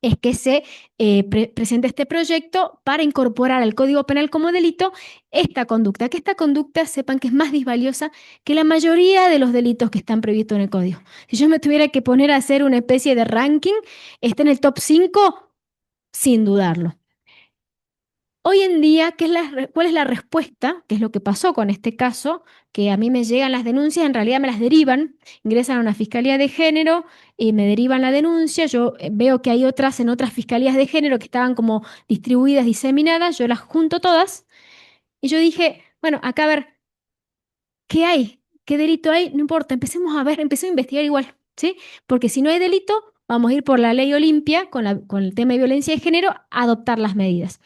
es que se presenta este proyecto para incorporar al Código Penal como delito esta conducta, que esta conducta sepan que es más disvaliosa que la mayoría de los delitos que están previstos en el Código. Si yo me tuviera que poner a hacer una especie de ranking, está en el top 5 sin dudarlo. Hoy en día, ¿cuál es la respuesta? ¿Qué es lo que pasó con este caso? Que a mí me llegan las denuncias, en realidad me las derivan, ingresan a una fiscalía de género y me derivan la denuncia. Yo veo que hay otras en otras fiscalías de género que estaban como distribuidas, diseminadas, yo las junto todas y yo dije, bueno, acá a ver, ¿qué hay? ¿Qué delito hay? No importa, empecemos a ver, empecé a investigar igual, ¿sí? Porque si no hay delito, vamos a ir por la Ley Olimpia con el tema de violencia de género, a adoptar las medidas.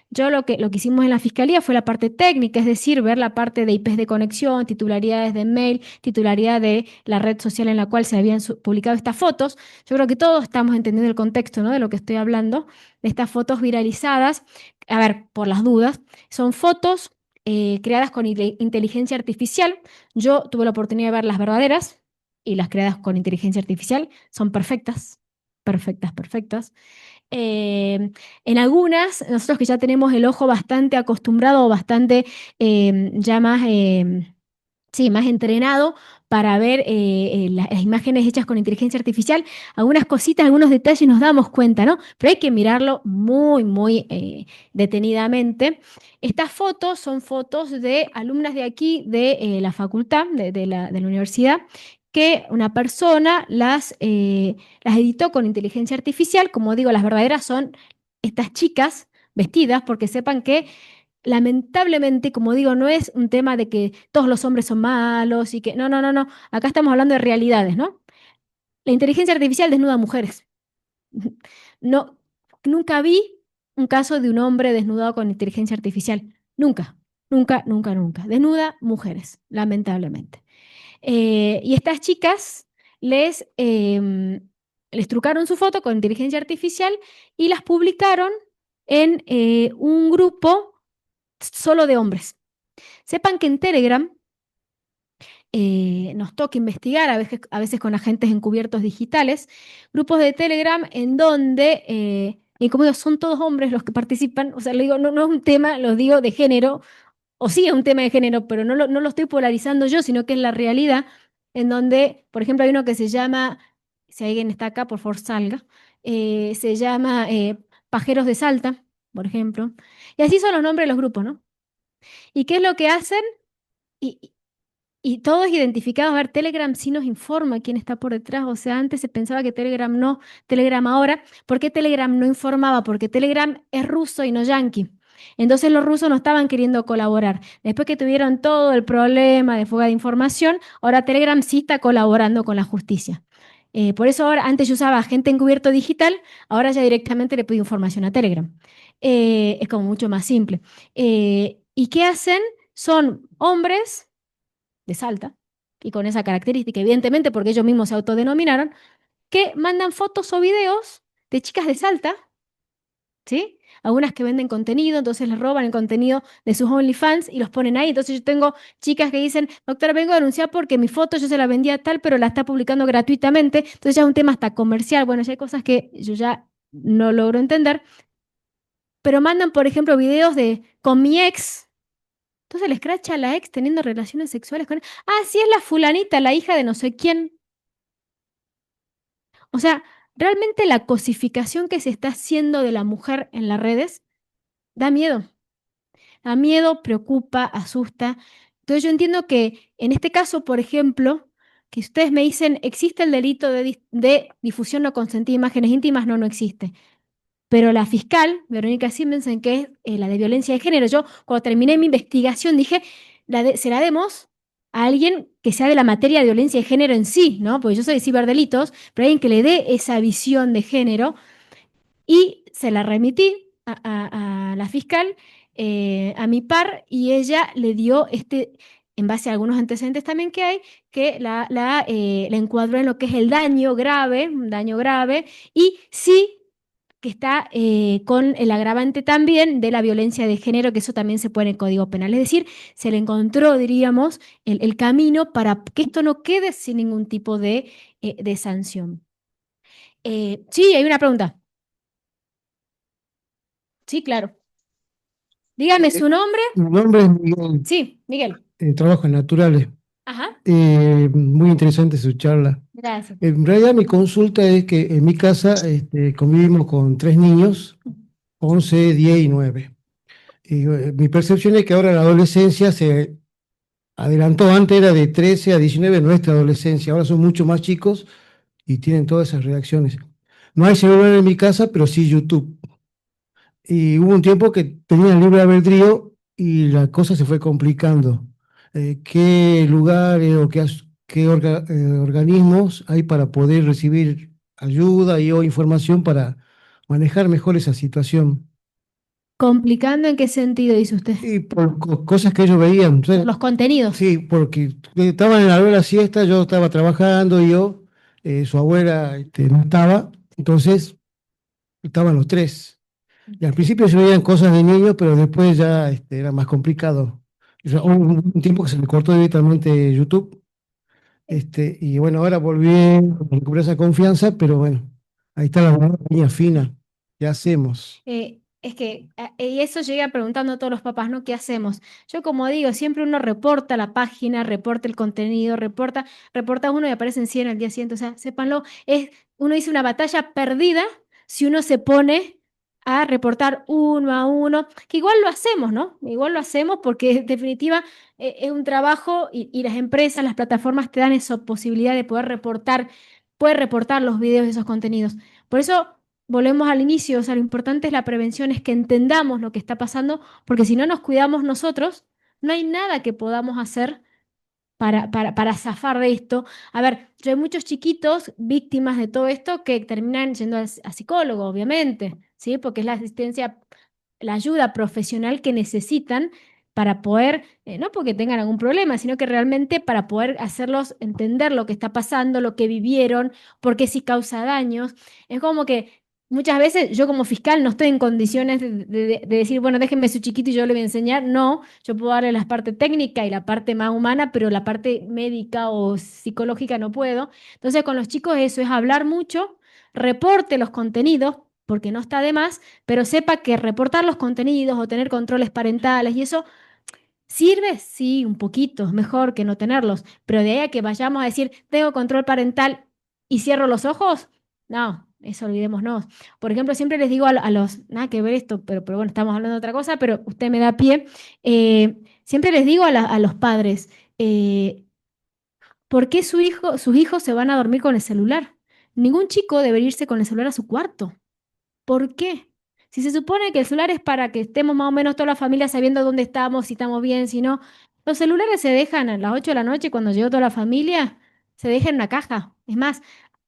Yo lo que hicimos en la fiscalía fue la parte técnica, es decir, ver la parte de IPs de conexión, titularidades de mail, titularidad de la red social en la cual se habían publicado estas fotos. Yo creo que todos estamos entendiendo el contexto, ¿no?, de lo que estoy hablando, de estas fotos viralizadas. A ver, por las dudas, son fotos creadas con inteligencia artificial. Yo tuve la oportunidad de ver las verdaderas y las creadas con inteligencia artificial. Son perfectas, perfectas, perfectas. En algunas, nosotros que ya tenemos el ojo bastante acostumbrado, bastante ya más, sí, más entrenado para ver las imágenes hechas con inteligencia artificial, algunas cositas, algunos detalles nos damos cuenta, ¿no? Pero hay que mirarlo muy, muy detenidamente. Estas fotos son fotos de alumnas de aquí, de la facultad, de la universidad, que una persona las editó con inteligencia artificial. Como digo, las verdaderas son estas chicas vestidas, porque sepan que lamentablemente, como digo, no es un tema de que todos los hombres son malos y que no, no, no, no. Acá estamos hablando de realidades, ¿no? La inteligencia artificial desnuda a mujeres. No, nunca vi un caso de un hombre desnudado con inteligencia artificial. Nunca, nunca, nunca, nunca. Desnuda mujeres, lamentablemente. Y estas chicas les trucaron su foto con inteligencia artificial y las publicaron en un grupo solo de hombres. Sepan que en Telegram nos toca investigar, a veces con agentes encubiertos digitales, grupos de Telegram en donde, y como digo, son todos hombres los que participan. O sea, le digo, no, no es un tema, lo digo, de género, o sí es un tema de género, pero no lo estoy polarizando yo, sino que es la realidad, en donde, por ejemplo, hay uno que se llama, si alguien está acá, por favor salga, se llama Pajeros de Salta, por ejemplo, y así son los nombres de los grupos, ¿no? ¿Y qué es lo que hacen? Y todos identificados. A ver, Telegram sí nos informa quién está por detrás. O sea, antes se pensaba que Telegram no, Telegram ahora. ¿Por qué Telegram no informaba? Porque Telegram es ruso y no yanqui. Entonces los rusos no estaban queriendo colaborar. Después que tuvieron todo el problema de fuga de información, ahora Telegram sí está colaborando con la justicia. Por eso ahora, antes yo usaba agente encubierto digital, ahora ya directamente le pido información a Telegram. Es como mucho más simple. ¿Y qué hacen? Son hombres de Salta, y con esa característica, evidentemente, porque ellos mismos se autodenominaron, que mandan fotos o videos de chicas de Salta, ¿sí? Algunas que venden contenido, entonces les roban el contenido de sus OnlyFans y los ponen ahí. Entonces yo tengo chicas que dicen, doctora, vengo a denunciar porque mi foto yo se la vendía a tal, pero la está publicando gratuitamente. Entonces ya es un tema hasta comercial. Bueno, ya hay cosas que yo ya no logro entender. Pero mandan, por ejemplo, videos de con mi ex. Entonces le escracha a la ex teniendo relaciones sexuales con él. Ah, sí, es la fulanita, la hija de no sé quién. O sea, realmente la cosificación que se está haciendo de la mujer en las redes da miedo. Da miedo, preocupa, asusta. Entonces yo entiendo que en este caso, por ejemplo, que ustedes me dicen, ¿existe el delito de difusión no consentida de imágenes íntimas? No, no existe. Pero la fiscal, Verónica Simensen, que es la de violencia de género, yo cuando terminé mi investigación dije, se la demos a alguien que sea de la materia de violencia de género en sí, ¿no? Porque yo soy de ciberdelitos, pero alguien que le dé esa visión de género y se la remití a la fiscal, a mi par, y ella le dio en base a algunos antecedentes también que hay, que la encuadró en lo que es el daño grave, un daño grave, y sí que está con el agravante también de la violencia de género, que eso también se pone en el Código Penal. Es decir, se le encontró, diríamos, el camino para que esto no quede sin ningún tipo de sanción. Sí, hay una pregunta. Sí, claro. Dígame su nombre. Mi nombre es Miguel, Sí, Miguel. trabajo en Naturales. Ajá, Muy interesante su charla. gracias. En realidad mi consulta es que en mi casa convivimos con 3 niños, 11, 10 y 9. Y mi percepción es que ahora la adolescencia se adelantó, antes era de 13 a 19 nuestra adolescencia, ahora son mucho más chicos y tienen todas esas reacciones. No hay celular en mi casa, pero sí YouTube. Y hubo un tiempo que tenían libre albedrío y la cosa se fue complicando. ¿Qué lugares o qué organismos hay para poder recibir ayuda o información para manejar mejor esa situación? ¿Complicando en qué sentido dice usted? Y por cosas que ellos veían. O sea, Los contenidos. sí, porque estaban en la hora de la siesta, yo estaba trabajando y su abuela no estaba, entonces estaban los tres. Y al principio se veían cosas de niños, pero después ya era más complicado. O sea, hubo un tiempo que se me cortó directamente YouTube. Y bueno, ahora volví a recuperar esa confianza, pero bueno, ahí está la línea fina. ¿Qué hacemos? Es que, y eso llega preguntando a todos los papás, ¿no? ¿Qué hacemos? Yo, como digo, siempre uno reporta la página, reporta el contenido, reporta uno y aparecen 100 al día siguiente. O sea, sépanlo, uno dice una batalla perdida si uno se pone a reportar uno a uno, que igual lo hacemos, ¿no? Igual lo hacemos porque en definitiva es un trabajo y las empresas, las plataformas te dan esa posibilidad de poder reportar los videos de esos contenidos. Por eso volvemos al inicio, o sea, lo importante es la prevención, es que entendamos lo que está pasando, porque si no nos cuidamos nosotros, no hay nada que podamos hacer para zafar de esto. A ver, yo hay muchos chiquitos víctimas de todo esto que terminan yendo a psicólogo, obviamente, ¿sí? Porque es la asistencia, la ayuda profesional que necesitan para poder, no porque tengan algún problema, sino que realmente para poder hacerlos entender lo que está pasando, lo que vivieron, por qué sí causa daños. Es como que muchas veces yo como fiscal no estoy en condiciones de decir, bueno, déjenme su chiquito y yo le voy a enseñar. No, yo puedo darle la parte técnica y la parte más humana, pero la parte médica o psicológica no puedo. Entonces con los chicos eso es hablar mucho, reporte los contenidos, porque no está de más, pero sepa que reportar los contenidos o tener controles parentales y eso ¿sirve? Sí, un poquito, es mejor que no tenerlos, pero de ahí a que vayamos a decir, tengo control parental y cierro los ojos, no, eso olvidémonos. Por ejemplo, siempre les digo a los, nada que ver esto, pero bueno, estamos hablando de otra cosa, pero usted me da pie, siempre les digo a los padres, ¿por qué sus hijos se van a dormir con el celular? Ningún chico debería irse con el celular a su cuarto. ¿Por qué? Si se supone que el celular es para que estemos más o menos toda la familia sabiendo dónde estamos, si estamos bien, si no, los celulares se dejan a las 8 de la noche cuando llegó toda la familia, se dejan en una caja. Es más,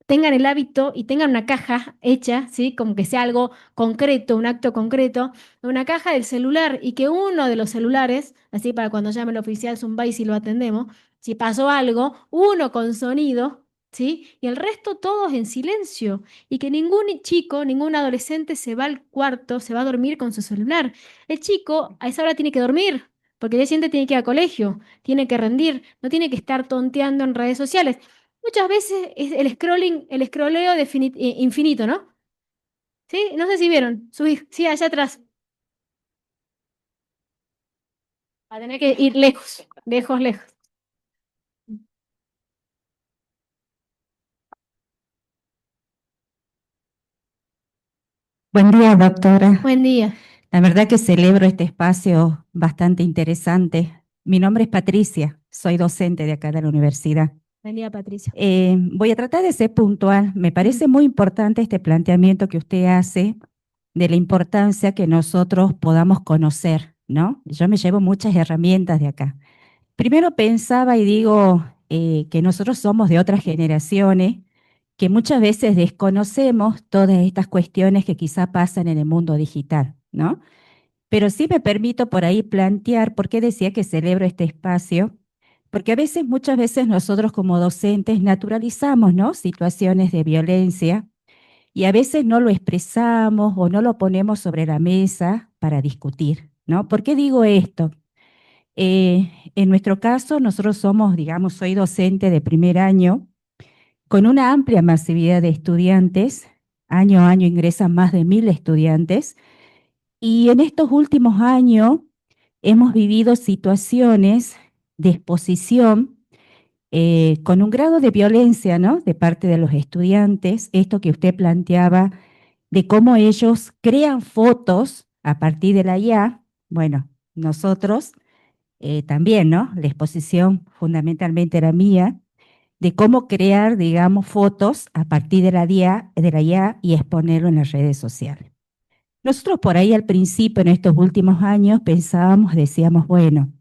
tengan el hábito y tengan una caja hecha, ¿sí? Como que sea algo concreto, un acto concreto, una caja del celular y que uno de los celulares, así para cuando llame el oficial Zumba y si lo atendemos, si pasó algo, uno con sonido, ¿sí? Y el resto todos en silencio y que ningún chico, ningún adolescente se va al cuarto, se va a dormir con su celular. El chico a esa hora tiene que dormir, porque el día siguiente tiene que ir a colegio, tiene que rendir, no tiene que estar tonteando en redes sociales. Muchas veces es el scrolling, el scrolleo infinito, ¿no? ¿Sí? No sé si vieron. Subí, sí, allá atrás. Va a tener que ir lejos, lejos, lejos. Buen día, doctora. Buen día. La verdad que celebro este espacio bastante interesante. Mi nombre es Patricia, soy docente de acá de la universidad. Buen día, Patricia. Voy a tratar de ser puntual. Me parece muy importante este planteamiento que usted hace de la importancia que nosotros podamos conocer, ¿no? Yo me llevo muchas herramientas de acá. Primero pensaba y digo que nosotros somos de otras generaciones que muchas veces desconocemos todas estas cuestiones que quizá pasan en el mundo digital, ¿no? Pero sí me permito por ahí plantear por qué decía que celebro este espacio, porque a veces, muchas veces nosotros como docentes naturalizamos, ¿no? Situaciones de violencia y a veces no lo expresamos o no lo ponemos sobre la mesa para discutir, ¿no? ¿Por qué digo esto? En nuestro caso, nosotros somos, digamos, soy docente de primer año, con una amplia masividad de estudiantes. Año a año ingresan más de 1000 estudiantes. Y en estos últimos años hemos vivido situaciones de exposición con un grado de violencia, ¿no? De parte de los estudiantes. Esto que usted planteaba de cómo ellos crean fotos a partir de la IA. Bueno, nosotros también, ¿no? La exposición fundamentalmente era mía, de cómo crear, digamos, fotos a partir de la IA y exponerlo en las redes sociales. Nosotros por ahí al principio, en estos últimos años, pensábamos, decíamos, bueno,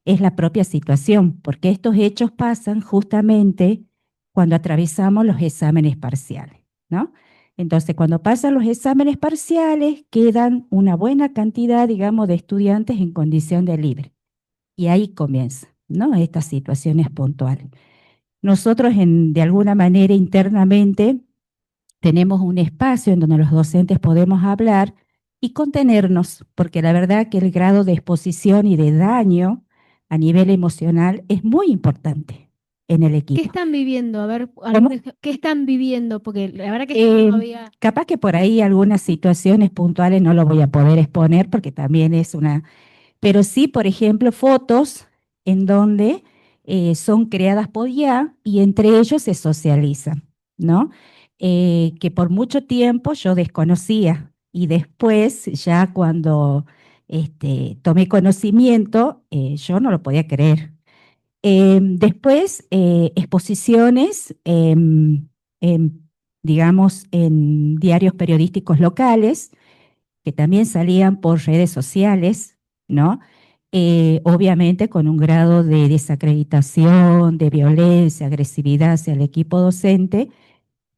es la propia situación, porque estos hechos pasan justamente cuando atravesamos los exámenes parciales, ¿no? Entonces, cuando pasan los exámenes parciales, quedan una buena cantidad, digamos, de estudiantes en condición de libre. Y ahí comienza, ¿no? Estas situaciones puntuales. Nosotros, de alguna manera, internamente, tenemos un espacio en donde los docentes podemos hablar y contenernos, porque la verdad que el grado de exposición y de daño a nivel emocional es muy importante en el ¿Qué equipo. están viviendo? A ver, ¿Cómo? ¿qué están viviendo? Porque la verdad que yo no había... Capaz que por ahí algunas situaciones puntuales no lo voy a poder exponer porque también es una... Pero sí, por ejemplo, fotos en donde son creadas por IA y entre ellos se socializan, ¿no? Que por mucho tiempo yo desconocía y después ya cuando tomé conocimiento, yo no lo podía creer. Después, exposiciones, digamos, en diarios periodísticos locales, que también salían por redes sociales, ¿no? Obviamente con un grado de desacreditación, de violencia, agresividad hacia el equipo docente.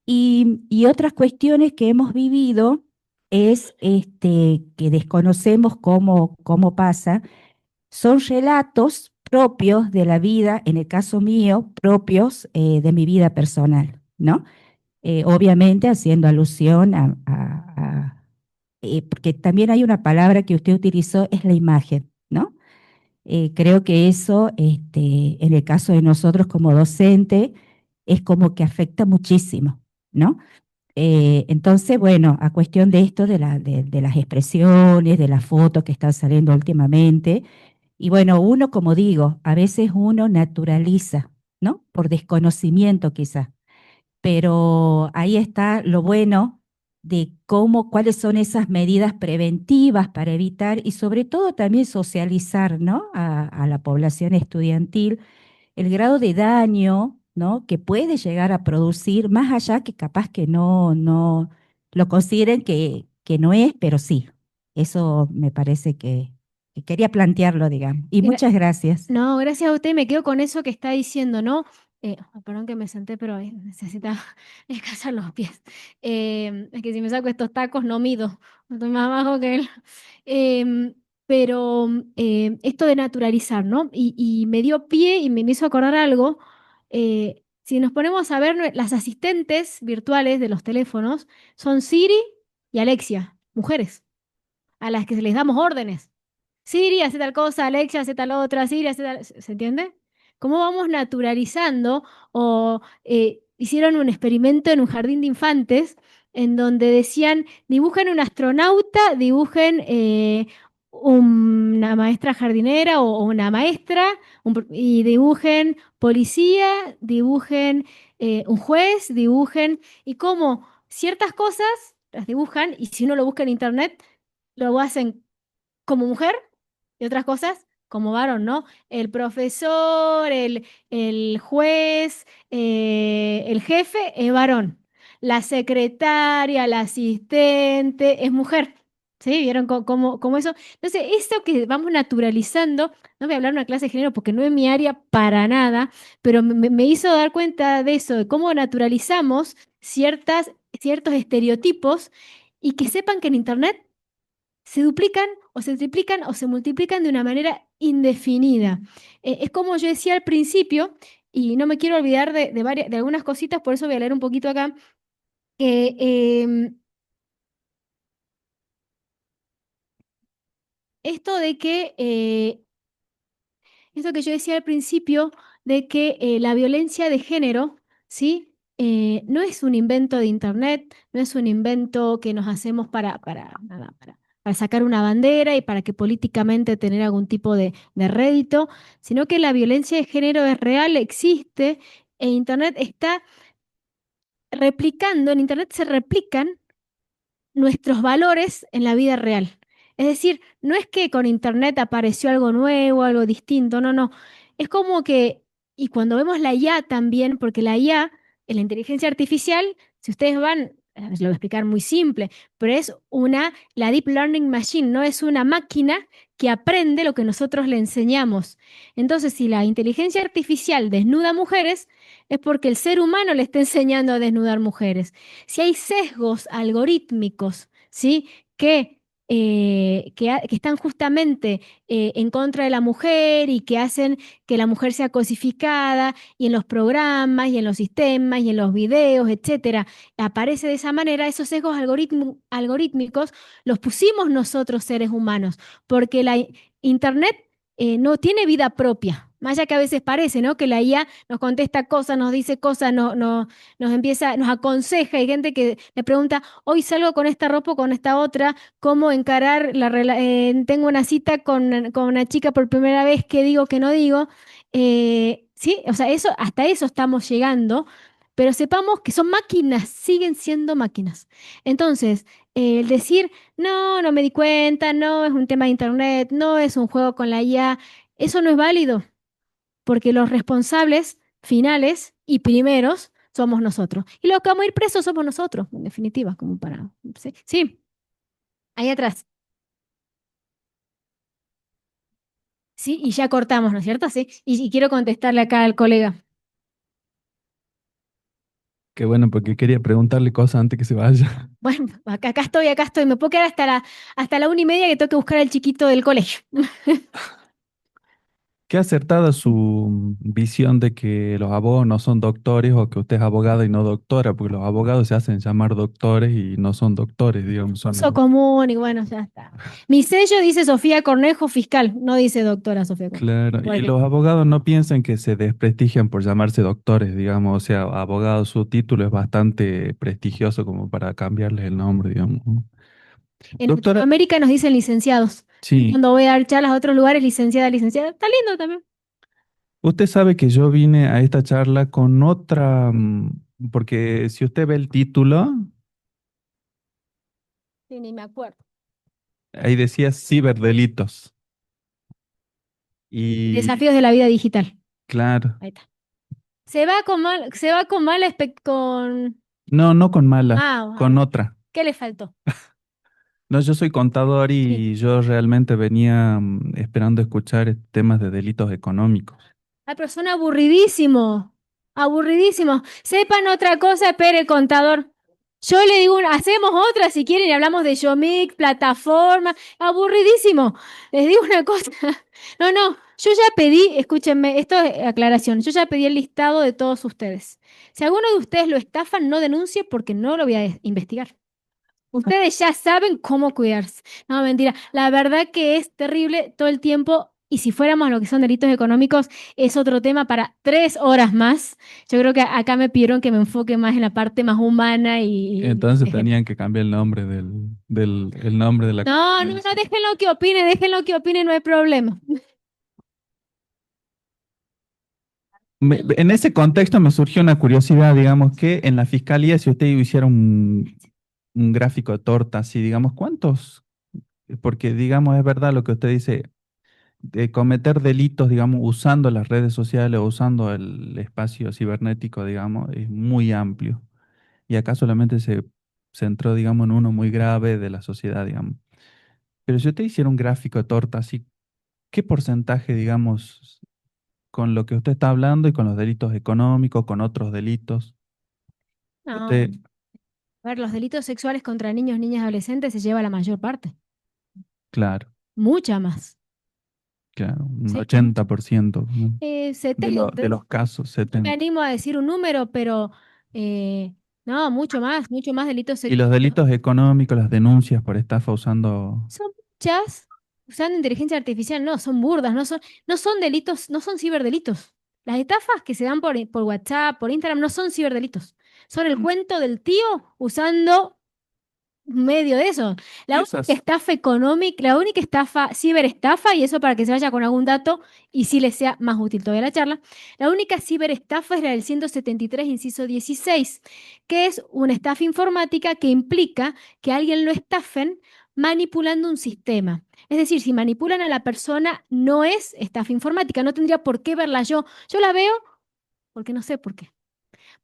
Y otras cuestiones que hemos vivido es que desconocemos cómo pasa, son relatos propios de la vida, en el caso mío, propios de mi vida personal, ¿no? Obviamente haciendo alusión porque también hay una palabra que usted utilizó, es la imagen, ¿no? Creo que eso, en el caso de nosotros como docente, es como que afecta muchísimo, ¿no? Entonces, bueno, a cuestión de esto, de las expresiones, de las fotos que están saliendo últimamente, y bueno, uno, como digo, a veces uno naturaliza, ¿no? Por desconocimiento quizás, pero ahí está lo bueno de cuáles son esas medidas preventivas para evitar y sobre todo también socializar, ¿no? A la población estudiantil, el grado de daño, ¿no? Que puede llegar a producir, más allá que capaz que no lo consideren que no es, pero sí. Eso me parece que quería plantearlo, digamos. Y muchas gracias. No, gracias a usted, me quedo con eso que está diciendo, ¿no? Perdón que me senté, pero necesitaba descansar los pies. Es que si me saco estos tacos no mido, estoy más bajo que él. Pero esto de naturalizar, ¿no? Y me dio pie y me hizo acordar algo. Si nos ponemos a ver, las asistentes virtuales de los teléfonos son Siri y Alexia, mujeres, a las que se les damos órdenes. Siri hace tal cosa, Alexa hace tal otra, Siri hace tal... ¿Se entiende? ¿Cómo vamos naturalizando? O hicieron un experimento en un jardín de infantes en donde decían, dibujen un astronauta, dibujen una maestra jardinera o una maestra, y dibujen policía, dibujen un juez, dibujen, y cómo ciertas cosas las dibujan, y si uno lo busca en internet, lo hacen como mujer y otras cosas como varón, ¿no? El profesor, el juez, el jefe es varón. La secretaria, la asistente es mujer. ¿Sí? ¿Vieron cómo eso? Entonces, eso que vamos naturalizando, no voy a hablar de una clase de género porque no es mi área para nada, pero me hizo dar cuenta de eso, de cómo naturalizamos ciertos estereotipos y que sepan que en Internet se duplican o se triplican o se multiplican de una manera indefinida. Es como yo decía al principio, y no me quiero olvidar de algunas cositas, por eso voy a leer un poquito acá, que esto de que, esto que yo decía al principio, de que la violencia de género, ¿sí? No es un invento de Internet, no es un invento que nos hacemos nada, para sacar una bandera y para que políticamente tener algún tipo de rédito, sino que la violencia de género es real, existe, e Internet está replicando, en Internet se replican nuestros valores en la vida real. Es decir, no es que con Internet apareció algo nuevo, algo distinto, no, no. Es como que, y cuando vemos la IA también, porque la IA, en la inteligencia artificial, si ustedes van, lo voy a explicar muy simple, pero es la Deep Learning Machine, no es una máquina que aprende lo que nosotros le enseñamos. Entonces, si la inteligencia artificial desnuda mujeres, es porque el ser humano le está enseñando a desnudar mujeres. Si hay sesgos algorítmicos, ¿sí? Que están justamente en contra de la mujer y que hacen que la mujer sea cosificada y en los programas y en los sistemas y en los videos, etcétera, aparece de esa manera, esos sesgos algorítmicos los pusimos nosotros seres humanos, porque la Internet no tiene vida propia. Más allá que a veces parece, ¿no? Que la IA nos contesta cosas, nos dice cosas, nos aconseja. Hay gente que le pregunta, hoy salgo con esta ropa o con esta otra, ¿cómo encarar tengo una cita con una chica por primera vez, ¿qué digo, qué no digo? Sí, o sea, hasta eso estamos llegando, pero sepamos que son máquinas, siguen siendo máquinas. Entonces, el decir, no, no me di cuenta, no es un tema de internet, no es un juego con la IA, eso no es válido porque los responsables finales y primeros somos nosotros. Y los que vamos a ir presos somos nosotros, en definitiva, como para... Sí, sí, ahí atrás. Sí, y ya cortamos, ¿no es cierto? Sí, y quiero contestarle acá al colega. Qué bueno, porque quería preguntarle cosas antes que se vaya. Bueno, acá estoy. Me puedo quedar hasta la 1:30 que tengo que buscar al chiquito del colegio. Qué acertada su visión de que los abogados no son doctores o que usted es abogada y no doctora, porque los abogados se hacen llamar doctores y no son doctores, digamos. Uso común y bueno, ya está. Mi sello dice Sofía Cornejo, fiscal, no dice doctora Sofía Cornejo. Claro, y Porque- los abogados no piensan que se desprestigian por llamarse doctores, digamos, o sea, abogado, su título es bastante prestigioso como para cambiarles el nombre, digamos, ¿no? En Doctora, Latinoamérica nos dicen licenciados. sí, Cuando voy a dar charlas a otros lugares, licenciada, licenciada. Está lindo también. usted sabe que yo vine a esta charla con otra, porque si usted ve el título, Sí, ni me acuerdo. ahí decía ciberdelitos. Y Desafíos de la vida digital. claro, Ahí está. Se va con no con mala, con bueno. otra. ¿Qué le faltó? No, yo soy contador Sí. y yo realmente venía esperando escuchar temas de delitos económicos. Ay, pero son aburridísimos. Aburridísimo. Sepan otra cosa, espere, contador. Yo le digo, hacemos otra si quieren y hablamos de Yomix, plataforma. Aburridísimo. Les digo una cosa. No, no. Yo ya pedí, escúchenme, esto es aclaración. Yo ya pedí el listado de todos ustedes. Si alguno de ustedes lo estafan, no denuncie porque no lo voy a investigar. Ustedes ya saben cómo cuidarse. No, mentira. La verdad que es terrible todo el tiempo. Y si fuéramos a lo que son delitos económicos, es otro tema para 3 horas más. Yo creo que acá me pidieron que me enfoque más en la parte más humana y... Entonces tenían que cambiar el nombre el nombre de la No, conferencia. déjenlo que opine, no hay problema. En ese contexto me surgió una curiosidad, digamos, que en la fiscalía, si usted hiciera un gráfico de torta, así, digamos, ¿cuántos? Porque, digamos, es verdad lo que usted dice, de cometer delitos, digamos, usando las redes sociales o usando el espacio cibernético, digamos, es muy amplio. Y acá solamente se centró, digamos, en uno muy grave de la sociedad, digamos. Pero si usted hiciera un gráfico de torta, así, ¿qué porcentaje, digamos, con lo que usted está hablando y con los delitos económicos, con otros delitos? No. Usted, A ver, los delitos sexuales contra niños, niñas y adolescentes se lleva la mayor parte. claro, Mucha más. claro, un Sí. 80%, ¿no? de 70. los casos, No me 70%. animo a decir un número, pero no, mucho más delitos Y los sexuales. delitos económicos, las denuncias por estafa usando... Son muchas usando inteligencia artificial, no, son burdas, no son delitos, no son ciberdelitos. Las estafas que se dan por WhatsApp, por Instagram, no son ciberdelitos. Son el cuento del tío usando un medio de eso. La única Esas- estafa económica, la única estafa, ciberestafa, y eso para que se vaya con algún dato y si les sea más útil todavía la charla, la única ciberestafa es la del 173, inciso 16, que es una estafa informática que implica que a alguien lo estafen manipulando un sistema. Es decir, si manipulan a la persona, no es estafa informática, no tendría por qué verla yo. Yo la veo porque no sé por qué.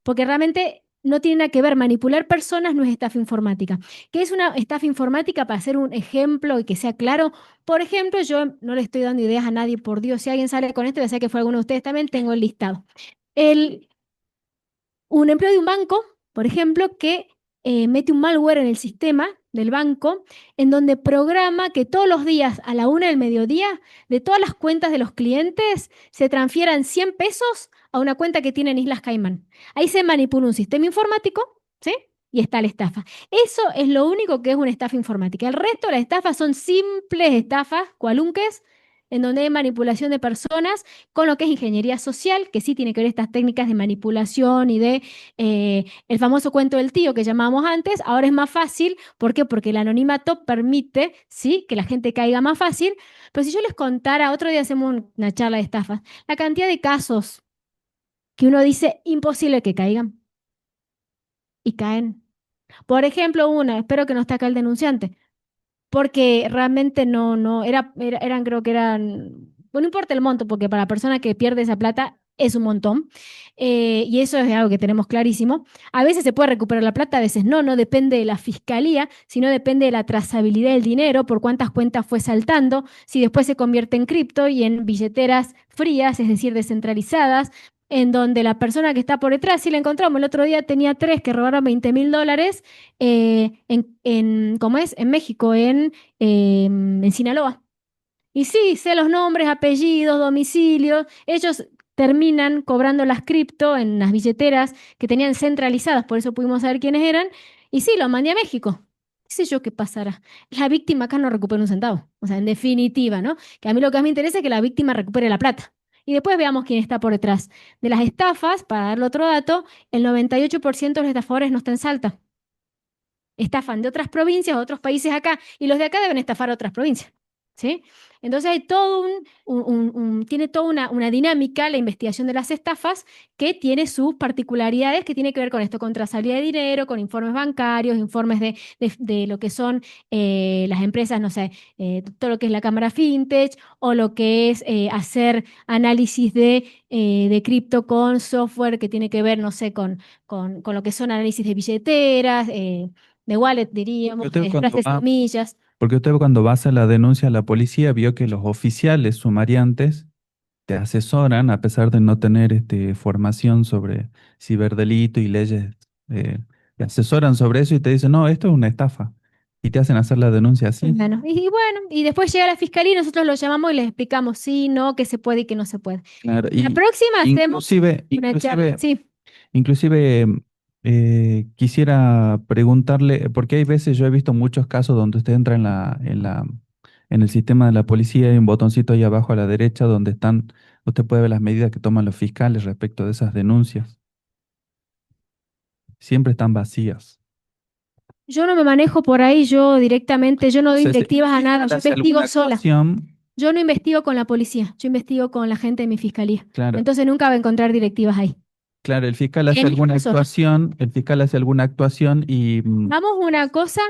Porque realmente no tiene nada que ver. Manipular personas no es estafa informática. ¿Qué es una estafa informática? Para hacer un ejemplo y que sea claro. Por ejemplo, yo no le estoy dando ideas a nadie, por Dios. Si alguien sale con esto, ya sé que fue alguno de ustedes también, tengo el listado. Un empleado de un banco, por ejemplo, que mete un malware en el sistema del banco, en donde programa que todos los días a la 1 del mediodía, de todas las cuentas de los clientes, se transfieran 100 pesos a una cuenta que tiene en Islas Caimán. Ahí se manipula un sistema informático, ¿sí? Y está la estafa. Eso es lo único que es una estafa informática. El resto de las estafas son simples estafas, cualunques, en donde hay manipulación de personas con lo que es ingeniería social, que sí tiene que ver estas técnicas de manipulación y de el famoso cuento del tío que llamábamos antes. Ahora es más fácil. ¿Por qué? Porque el anonimato permite, sí, que la gente caiga más fácil. Pero si yo les contara, otro día hacemos una charla de estafas, la cantidad de casos que uno dice imposible que caigan y caen. Por ejemplo, espero que no esté acá el denunciante, porque realmente eran, creo que eran, bueno, no importa el monto, porque para la persona que pierde esa plata es un montón, y eso es algo que tenemos clarísimo. A veces se puede recuperar la plata, a veces no, no depende de la fiscalía, sino depende de la trazabilidad del dinero, por cuántas cuentas fue saltando, si después se convierte en cripto y en billeteras frías, es decir, descentralizadas, en donde la persona que está por detrás, si la encontramos, el otro día tenía 3 que robaron $20.000 ¿cómo es? En México, en Sinaloa. Y sí, sé los nombres, apellidos, domicilios. Ellos terminan cobrando las cripto en las billeteras que tenían centralizadas, por eso pudimos saber quiénes eran. Y sí, los mandé a México. ¿Qué sé yo qué pasará? La víctima acá no recupera un centavo. O sea, en definitiva, ¿no? Que a mí lo que más me interesa es que la víctima recupere la plata. Y después veamos quién está por detrás. De las estafas, para darle otro dato, el 98% de los estafadores no está en Salta. Estafan de otras provincias, otros países acá, y los de acá deben estafar a otras provincias. ¿Sí? Entonces hay todo tiene toda una dinámica la investigación de las estafas que tiene sus particularidades que tiene que ver con esto, con trazabilidad de dinero, con informes bancarios, informes de lo que son las empresas, no sé, todo lo que es la cámara fintech o lo que es hacer análisis de cripto con software que tiene que ver, no sé, con lo que son análisis de billeteras, de wallet, diríamos, Usted de cuando frases va- semillas. Porque usted cuando va a hacer la denuncia a la policía vio que los oficiales sumariantes te asesoran, a pesar de no tener formación sobre ciberdelito y leyes, te asesoran sobre eso y te dicen, no, esto es una estafa. Y te hacen hacer la denuncia así. Bueno, y bueno, y después llega la fiscalía y nosotros lo llamamos y les explicamos sí, no, qué se puede y qué no se puede. Claro, La y próxima hacemos inclusive, una charla. inclusive, Sí, inclusive quisiera preguntarle, porque hay veces yo he visto muchos casos donde usted entra en el sistema de la policía, hay un botoncito ahí abajo a la derecha donde usted puede ver las medidas que toman los fiscales respecto de esas denuncias. Siempre están vacías. yo no me manejo por ahí, yo directamente, yo no doy Entonces, directivas a nada, yo hace investigo alguna sola. actuación, Yo no investigo con la policía, yo investigo con la gente de mi fiscalía. claro, Entonces nunca va a encontrar directivas ahí. claro, el fiscal hace En mi alguna caso, actuación y vamos una cosa,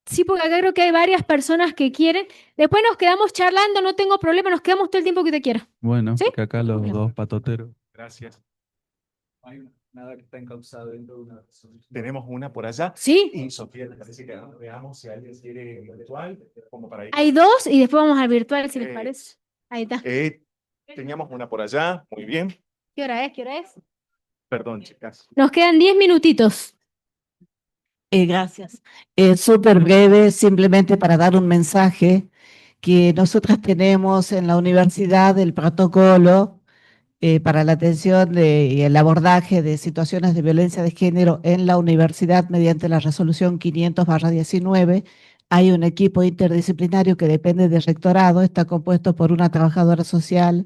sí, porque acá creo que hay varias personas que quieren. Después nos quedamos charlando, no tengo problema, nos quedamos todo el tiempo que usted quiera. bueno, ¿Sí? porque acá los Problema. dos patoteros. Gracias. No hay nada que está encauzado dentro de una resolución. Tenemos una por allá. Sí, Y Sofía, ¿te parece que veamos si alguien quiere virtual? Como para ir. hay dos y después vamos al virtual, si les Eh, parece. Ahí está. Teníamos una por allá. Muy bien. ¿Qué hora es? ¿Qué hora es? Perdón, chicas. Nos quedan 10 minutitos. Gracias. Súper breve, simplemente para dar un mensaje que nosotras tenemos en la universidad el protocolo para la atención y el abordaje de situaciones de violencia de género en la universidad mediante la resolución 500/19. Hay un equipo interdisciplinario que depende del rectorado, está compuesto por una trabajadora social,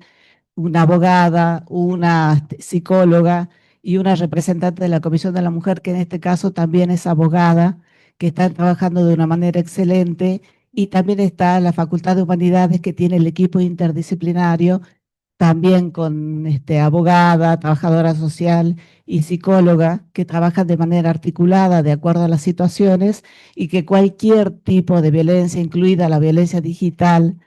una abogada, una psicóloga y una representante de la Comisión de la Mujer, que en este caso también es abogada, que están trabajando de una manera excelente. Y también está la Facultad de Humanidades, que tiene el equipo interdisciplinario, también con abogada, trabajadora social y psicóloga, que trabajan de manera articulada de acuerdo a las situaciones y que cualquier tipo de violencia, incluida la violencia digital,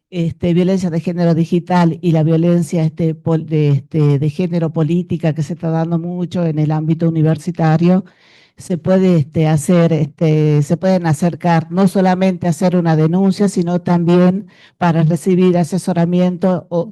violencia de género digital y la violencia de género política que se está dando mucho en el ámbito universitario, se puede se pueden acercar no solamente a hacer una denuncia, sino también para recibir asesoramiento o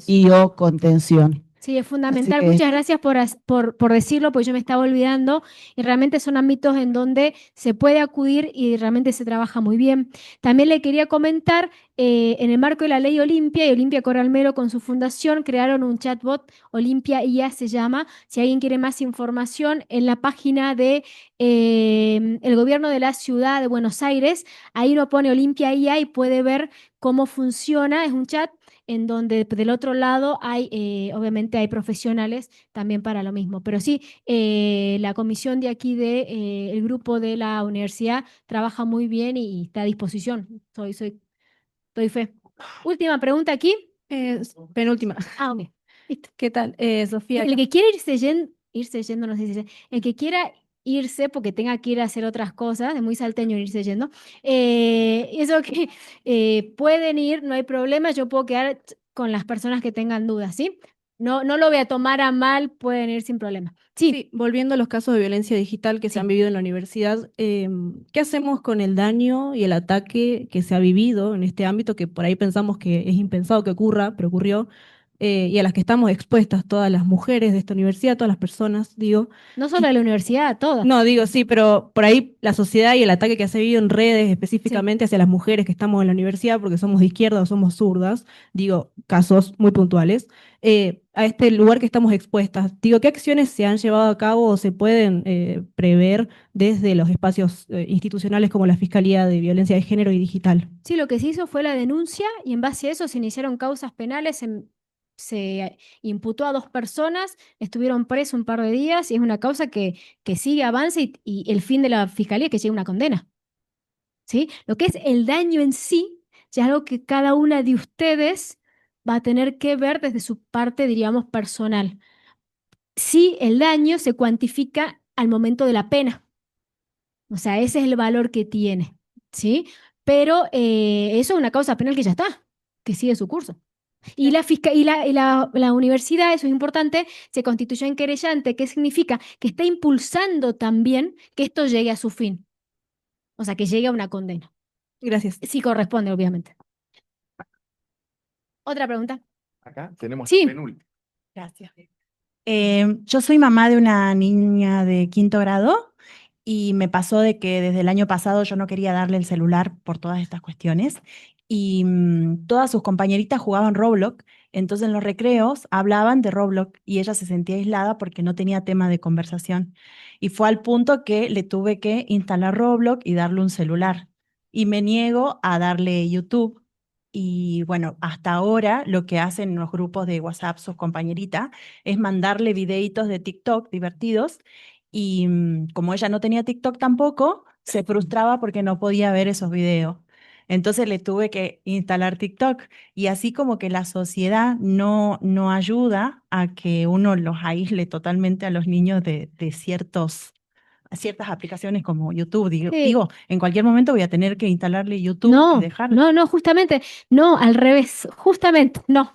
contención. Sí, es Así fundamental. que Muchas gracias por decirlo, porque yo me estaba olvidando y realmente son ámbitos en donde se puede acudir y realmente se trabaja muy bien. También le quería comentar, en el marco de la ley Olimpia y Olimpia Corralmero con su fundación crearon un chatbot, Olimpia IA se llama. Si alguien quiere más información, en la página de el gobierno de la ciudad de Buenos Aires, ahí uno pone Olimpia IA y puede ver cómo funciona. Es un chat en donde del otro lado hay, obviamente hay profesionales también para lo mismo. Pero sí, la comisión de aquí el grupo de la universidad trabaja muy bien y está a disposición. Doy fe. Última pregunta aquí. Penúltima. Ah, ok. Listo. ¿Qué tal? Sofía, El que quiere irse yendo, no sé si el que quiera irse porque tenga que ir a hacer otras cosas, es muy salteño irse yendo, eso que pueden ir, no hay problema, yo puedo quedar con las personas que tengan dudas, ¿sí? No, no lo voy a tomar a mal, pueden ir sin problema. Sí, sí, volviendo a los casos de violencia digital que se han vivido en la universidad, ¿qué hacemos con el daño y el ataque que se ha vivido en este ámbito, que por ahí pensamos que es impensado que ocurra, pero ocurrió, y a las que estamos expuestas todas las mujeres de esta universidad, todas las personas, digo? no solo de la universidad, todas. No, digo, sí, pero por ahí la sociedad y el ataque que se ha vivido en redes específicamente hacia las mujeres que estamos en la universidad porque somos de izquierda o somos zurdas, digo, casos muy puntuales, a este lugar que estamos expuestas. Digo, ¿qué acciones se han llevado a cabo o se pueden prever desde los espacios institucionales como la Fiscalía de Violencia de Género y Digital? Sí, lo que se hizo fue la denuncia y en base a eso se iniciaron causas penales. Se imputó a 2 personas, estuvieron presos un par de días y es una causa que sigue, avanza y el fin de la fiscalía es que llegue una condena. ¿Sí? Lo que es el daño en sí, ya es algo que cada una de ustedes va a tener que ver desde su parte, diríamos, personal. Sí, el daño se cuantifica al momento de la pena. O sea, ese es el valor que tiene. ¿Sí? Pero eso es una causa penal que ya está, que sigue su curso. Y la universidad, eso es importante, se constituyó en querellante. ¿Qué significa? Que está impulsando también que esto llegue a su fin. O sea, que llegue a una condena. Gracias. Sí corresponde, obviamente. ¿Otra pregunta? Acá tenemos Sí. el penúltimo. Gracias. Yo soy mamá de una niña de 5º grado y me pasó de que desde el año pasado yo no quería darle el celular por todas estas cuestiones y todas sus compañeritas jugaban Roblox, entonces en los recreos hablaban de Roblox y ella se sentía aislada porque no tenía tema de conversación. Y fue al punto que le tuve que instalar Roblox y darle un celular. Y me niego a darle YouTube. Y bueno, hasta ahora lo que hacen en los grupos de WhatsApp sus compañeritas es mandarle videitos de TikTok divertidos y como ella no tenía TikTok tampoco, se frustraba porque no podía ver esos videos. Entonces le tuve que instalar TikTok y así como que la sociedad no ayuda a que uno los aísle totalmente a los niños de ciertas aplicaciones como YouTube. Sí. Digo, en cualquier momento voy a tener que instalarle YouTube y No, dejarlo. no, justamente, no, al revés, justamente, no.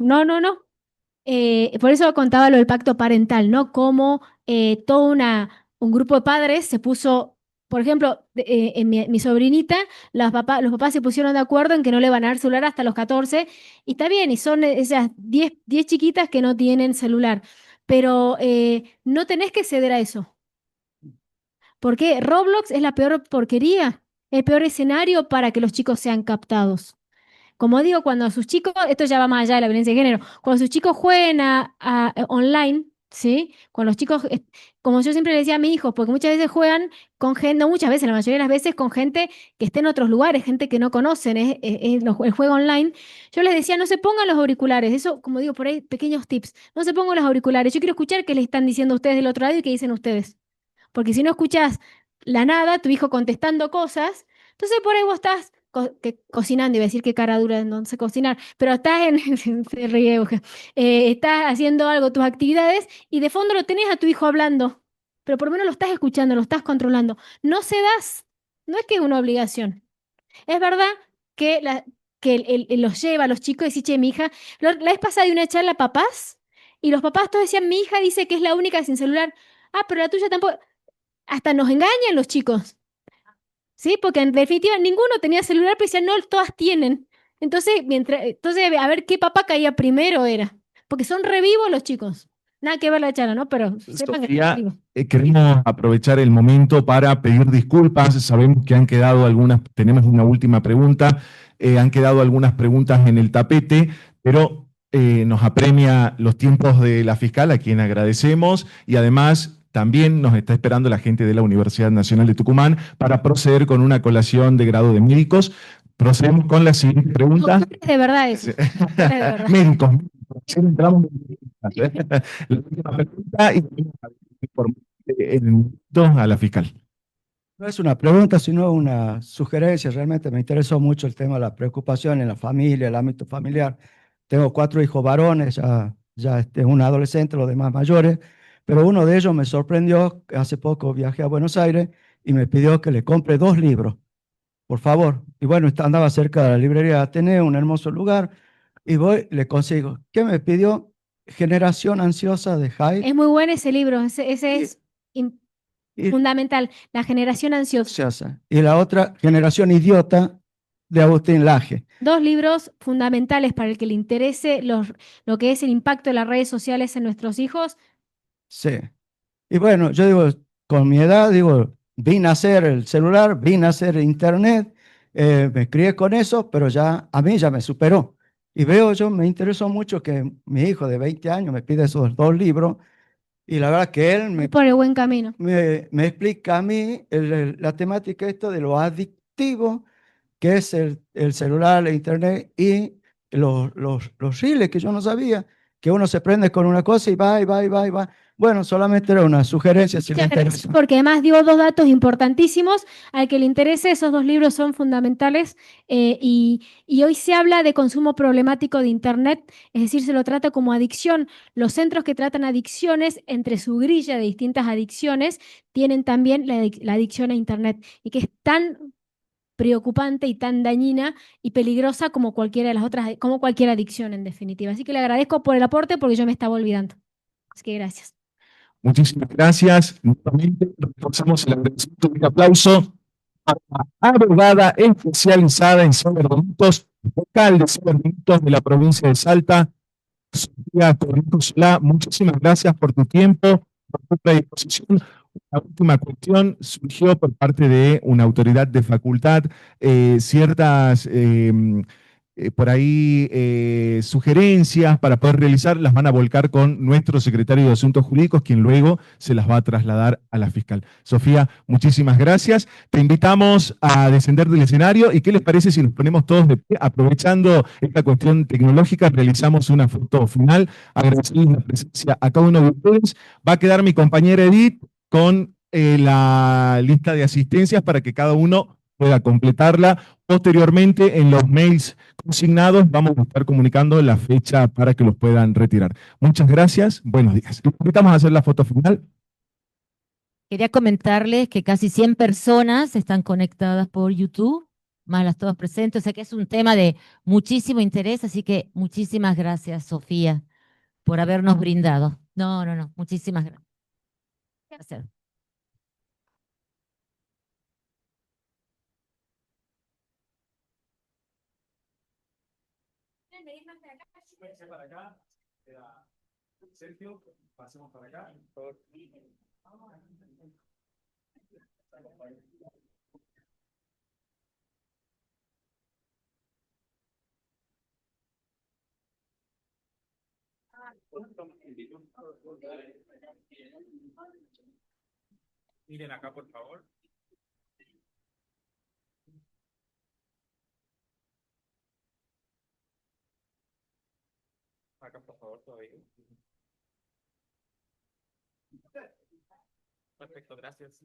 Por eso contaba lo del pacto parental, ¿no? Cómo todo un grupo de padres se puso, por ejemplo, en mi sobrinita, los papás se pusieron de acuerdo en que no le van a dar celular hasta los 14, y está bien, y son esas 10 chiquitas que no tienen celular, pero no tenés que ceder a eso. Porque Roblox es la peor porquería, el peor escenario para que los chicos sean captados. Como digo, cuando sus chicos, esto ya va más allá de la violencia de género, cuando sus chicos jueguen online, ¿sí? Cuando los chicos, como yo siempre le decía a mis hijos, porque muchas veces juegan con gente, no muchas veces, la mayoría de las veces con gente que esté en otros lugares, gente que no conocen, el juego online, yo les decía, no se pongan los auriculares, eso, como digo, por ahí, pequeños tips, no se pongan los auriculares, yo quiero escuchar qué les están diciendo ustedes del otro lado y qué dicen ustedes. Porque si no escuchas la nada, tu hijo contestando cosas, entonces por ahí vos estás cocinando, iba a decir qué cara dura, no sé cocinar, pero estás se ríe, Euge. Estás haciendo algo, tus actividades, y de fondo lo tenés a tu hijo hablando, pero por lo menos lo estás escuchando, lo estás controlando. No cedas, no es que es una obligación. Es verdad que, los lleva a los chicos y dice, che, mi hija, la vez pasada de una charla a papás, y los papás todos decían, mi hija dice que es la única sin celular. Ah, pero la tuya tampoco. Hasta nos engañan los chicos. ¿Sí? Porque en definitiva ninguno tenía celular, pero decían, no, todas tienen. Entonces, a ver qué papá caía primero era. Porque son revivos los chicos. Nada que ver la charla, ¿no? Pero sepan que Sofía, son revivos. queremos aprovechar el momento para pedir disculpas. Sabemos que han quedado tenemos una última pregunta, han quedado algunas preguntas en el tapete, pero nos apremia los tiempos de la fiscal, a quien agradecemos, y además también nos está esperando la gente de la Universidad Nacional de Tucumán para proceder con una colación de grado de médicos. Procedemos con la siguiente pregunta. No, es de verdad eso. Es de verdad. Médicos. Entramos la última pregunta y a la fiscal. No es una pregunta, sino una sugerencia. Realmente me interesó mucho el tema de la preocupación en la familia, el ámbito familiar. Tengo 4 hijos varones, ya un adolescente, los demás mayores, pero uno de ellos me sorprendió. Hace poco viajé a Buenos Aires y me pidió que le compre 2 libros, por favor. Y bueno, andaba cerca de la librería Ateneo, un hermoso lugar, y voy, le consigo. ¿Qué me pidió? Generación Ansiosa de Hyde. Es muy bueno ese libro, ese es fundamental, La generación ansiosa. Y la otra, Generación Idiota, de Agustín Laje. 2 libros fundamentales para el que le interese lo que es el impacto de las redes sociales en nuestros hijos. Sí. Y bueno, yo digo, con mi edad, digo, vi nacer el celular, vi nacer internet, me crié con eso, pero a mí ya me superó. Y me interesó mucho que mi hijo de 20 años me pide esos 2 libros, y la verdad que él por el buen camino. me explica a mí la temática esto de lo adictivo que es el celular, el internet y los reels, que yo no sabía, que uno se prende con una cosa y va. Bueno, solamente era una sugerencia. Si le interesa. Porque además dio 2 datos importantísimos. Al que le interese, esos 2 libros son fundamentales. Y hoy se habla de consumo problemático de Internet, es decir, se lo trata como adicción. Los centros que tratan adicciones, entre su grilla de distintas adicciones, tienen también la adicción a Internet, y que es tan preocupante y tan dañina y peligrosa como cualquiera de las otras, como cualquier adicción en definitiva. Así que le agradezco por el aporte, porque yo me estaba olvidando. Así que gracias. Muchísimas gracias. Nuevamente reforzamos el agradecimiento y el aplauso a la abogada especializada en ciberdelitos, vocal de ciberdelitos de la provincia de Salta, Sofía Cornejo Solá, muchísimas gracias por tu tiempo, por tu predisposición. La última cuestión surgió por parte de una autoridad de facultad, ciertas por ahí sugerencias para poder realizar, las van a volcar con nuestro secretario de Asuntos Jurídicos, quien luego se las va a trasladar a la fiscal. Sofía, muchísimas gracias. Te invitamos a descender del escenario y ¿qué les parece si nos ponemos todos de pie? Aprovechando esta cuestión tecnológica, realizamos una foto final, agradeciendo la presencia a cada uno de ustedes. Va a quedar mi compañera Edith con la lista de asistencias para que cada uno pueda completarla. Posteriormente, en los mails consignados, vamos a estar comunicando la fecha para que los puedan retirar. Muchas gracias, buenos días. Los invitamos a hacer la foto final. Quería comentarles que casi 100 personas están conectadas por YouTube, más las todas presentes, o sea que es un tema de muchísimo interés, así que muchísimas gracias, Sofía, por habernos brindado. No, muchísimas gracias. Gracias. Para acá, Sergio, pasemos para acá. Miren acá, por favor. Acá, por favor, todavía. Perfecto, gracias.